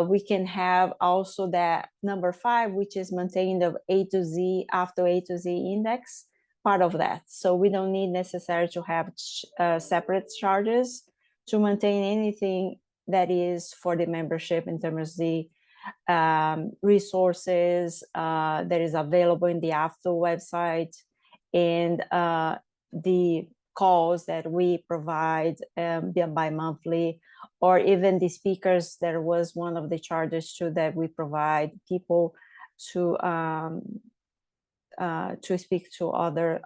Speaker 3: We can have also that number 5, which is maintaining the A to Z after A to Z index, part of that. So we don't need necessarily to have separate charges to maintain anything that is for the membership in terms of the resources that is available in the AFTO website, and the calls that we provide bi-monthly, or even the speakers. There was one of the charges too that we provide people to speak to other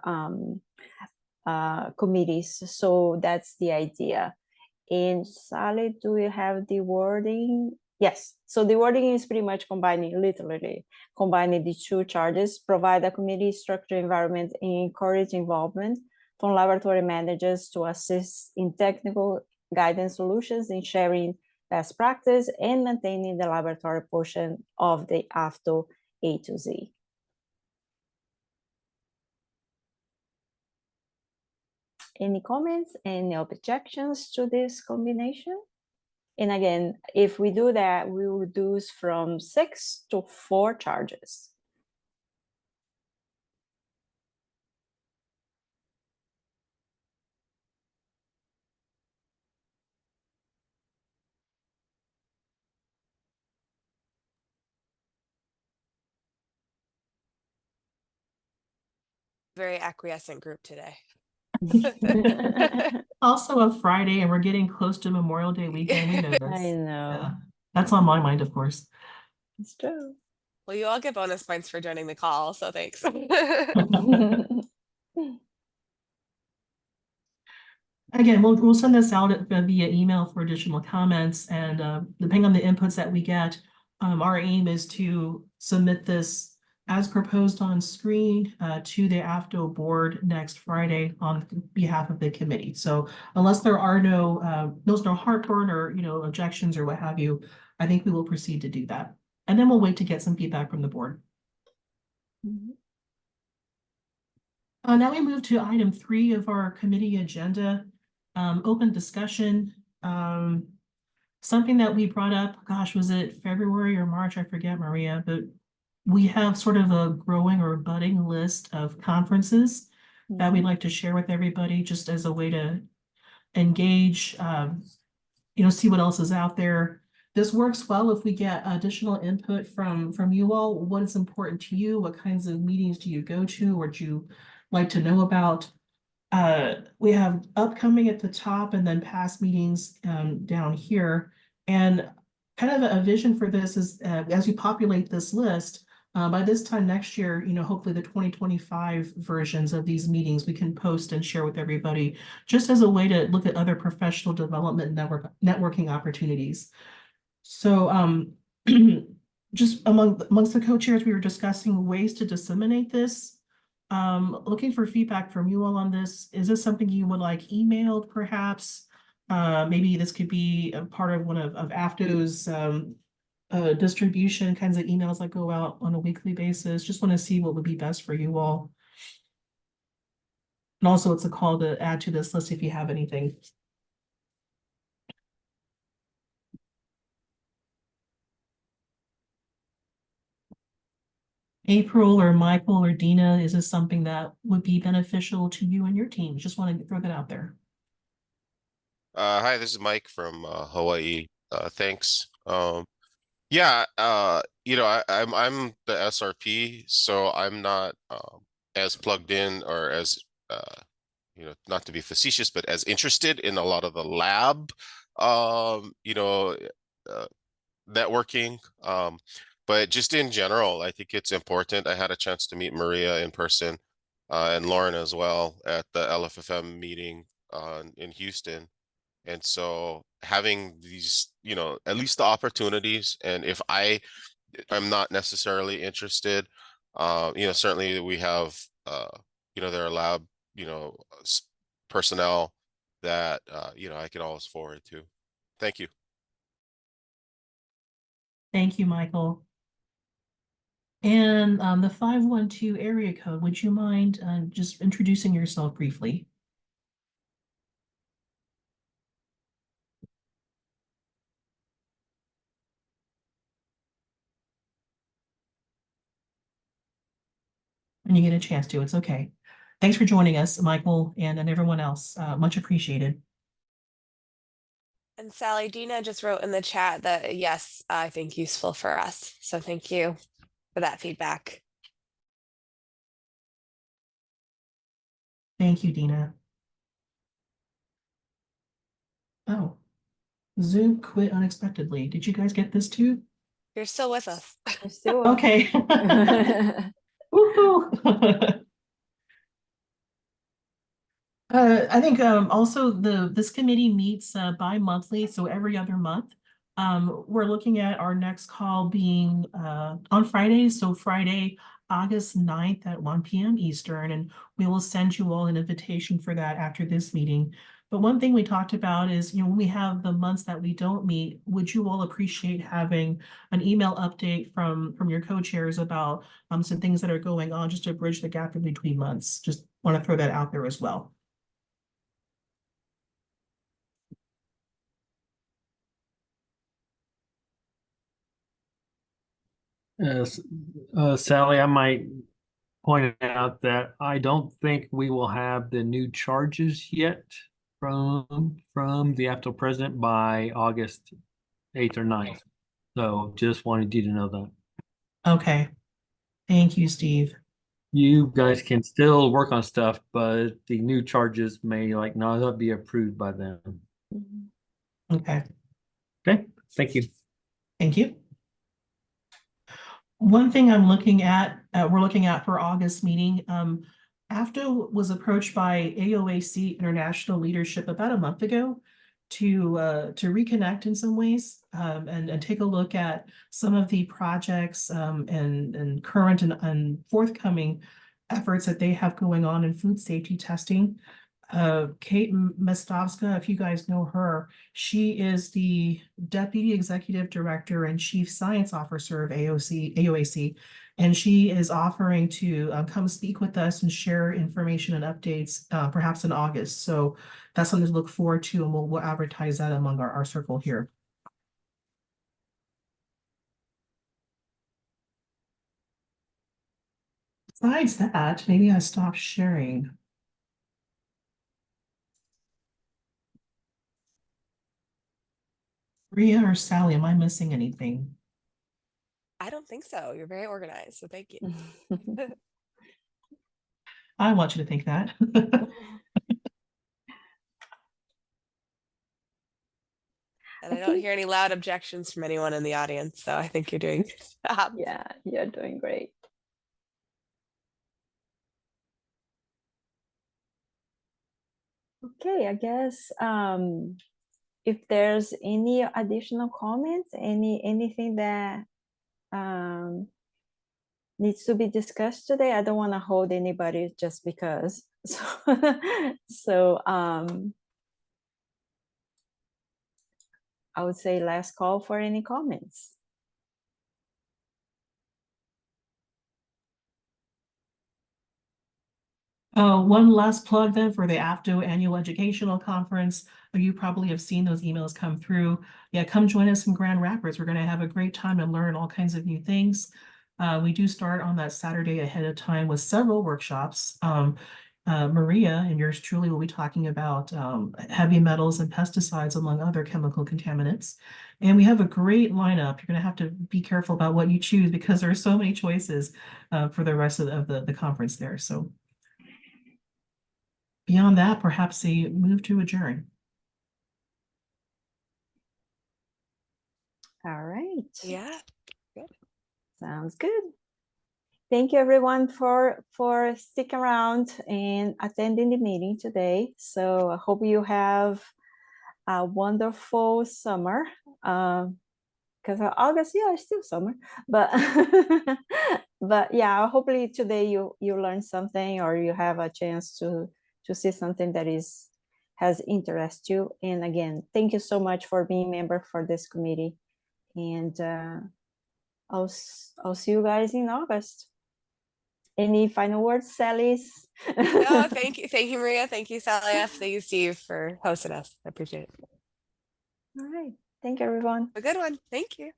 Speaker 3: committees. So that's the idea. And Sally, do you have the wording? Yes. So the wording is pretty much literally combining the two charges: provide a committee structure environment and encourage involvement from laboratory managers to assist in technical guidance solutions, in sharing best practice, and maintaining the laboratory portion of the AFTO A to Z. Any comments, any objections to this combination? And again, if we do that, we will reduce from 6 to 4 charges.
Speaker 2: Very acquiescent group today.
Speaker 1: Also a Friday, and we're getting close to Memorial Day weekend. We know this.
Speaker 3: I know.
Speaker 1: Yeah. That's on my mind, of course.
Speaker 3: It's true.
Speaker 2: Well, you all get bonus points for joining the call, so thanks.
Speaker 1: Again, we'll send this out via email for additional comments, and depending on the inputs that we get, our aim is to submit this as proposed on screen to the AFTO board next Friday on behalf of the committee. So unless there are no heartburn or objections or what have you, I think we will proceed to do that, and then we'll wait to get some feedback from the board. Now we move to item 3 of our committee agenda. Open discussion, something that we brought up, gosh, was it February or March? I forget, Maria, but we have sort of a growing or budding list of conferences that we'd like to share with everybody, just as a way to engage, see what else is out there. This works well if we get additional input from you all. What is important to you? What kinds of meetings do you go to, or do you like to know about? We have upcoming at the top and then past meetings down here. And kind of a vision for this is as you populate this list, by this time next year, hopefully the 2025 versions of these meetings we can post and share with everybody, just as a way to look at other professional development networking opportunities. So just amongst the co-chairs, we were discussing ways to disseminate this. Looking for feedback from you all on this. Is this something you would like emailed, perhaps? Maybe this could be a part of one of AFTO's distribution kinds of emails that go out on a weekly basis. Just want to see what would be best for you all. And also, it's a call to add to this list if you have anything. April or Michael or Dina, is this something that would be beneficial to you and your team? Just want to throw that out there.
Speaker 5: Hi, this is Mike from Hawaii. Thanks. Yeah, I'm the SRP, so I'm not as plugged in or as not to be facetious, but as interested in a lot of the lab, um, you know, uh, networking. But just in general, I think it's important. I had a chance to meet Maria in person, and Lauren as well at the LFFM meeting in Houston. And so having these, at least the opportunities, and if I'm not necessarily interested, certainly we have, there are lab, personnel that, I can always forward to. Thank you.
Speaker 1: Thank you, Michael. And the 512 area code, would you mind just introducing yourself briefly? When you get a chance to, it's okay. Thanks for joining us, Michael, and everyone else. Much appreciated.
Speaker 2: And Sally, Dina just wrote in the chat that yes, I think useful for us. So thank you for that feedback.
Speaker 1: Thank you, Dina. Oh, Zoom quit unexpectedly. Did you guys get this too?
Speaker 2: You're still with us.
Speaker 3: We're still
Speaker 1: Okay. Woohoo. I think also this committee meets bi-monthly, so every other month. We're looking at our next call being on Fridays, so Friday, August 9th at 1 p.m. Eastern, and we will send you all an invitation for that after this meeting. But one thing we talked about is, when we have the months that we don't meet, would you all appreciate having an email update from your co-chairs about some things that are going on, just to bridge the gap in between months? Just want to throw that out there as well.
Speaker 6: Sally, I might point out that I don't think we will have the new charges yet from the AFTO president by August 8th or 9th. So just wanted you to know that.
Speaker 1: Okay. Thank you, Steve.
Speaker 6: You guys can still work on stuff, but the new charges may not be approved by them.
Speaker 1: Okay.
Speaker 6: Okay, thank you.
Speaker 1: Thank you. One thing I'm looking at, we're looking at for August meeting, AFTO was approached by AOAC International Leadership about a month ago to reconnect in some ways, and take a look at some of the projects and current and forthcoming efforts that they have going on in food safety testing. Kate Mestovska, if you guys know her, she is the Deputy Executive Director and Chief Science Officer of AOAC, and she is offering to come speak with us and share information and updates, perhaps in August. So that's something to look forward to, and we'll advertise that among our circle here. Besides that, maybe I stopped sharing. Ria or Sally, am I missing anything?
Speaker 2: I don't think so. You're very organized. So thank you.
Speaker 1: I want you to think that.
Speaker 2: And I don't hear any loud objections from anyone in the audience. So I think you're doing a good job.
Speaker 3: Yeah, you're doing great. Okay, I guess if there's any additional comments, anything that needs to be discussed today, I don't want to hold anybody just because. So I would say last call for any comments.
Speaker 1: One last plug then for the AFTO Annual Educational Conference. You probably have seen those emails come through. Yeah, come join us in Grand Rapids. We're going to have a great time and learn all kinds of new things. We do start on that Saturday ahead of time with several workshops. Maria and yours truly will be talking about heavy metals and pesticides, among other chemical contaminants. And we have a great lineup. You're going to have to be careful about what you choose because there are so many choices for the rest of the conference there. So beyond that, perhaps a move to adjourn.
Speaker 3: All right.
Speaker 2: Yeah.
Speaker 3: Sounds good. Thank you everyone for sticking around and attending the meeting today. So I hope you have a wonderful summer. Because August, yeah, it's still summer, but but yeah, hopefully today you learn something or you have a chance to see something that has interest you. And again, thank you so much for being a member for this committee. And I'll see you guys in August. Any final words, Sally's?
Speaker 2: No, thank you, Maria. Thank you, Sally F. Thank you, Steve, for hosting us. I appreciate it.
Speaker 3: All right. Thank you, everyone.
Speaker 2: A good one. Thank you.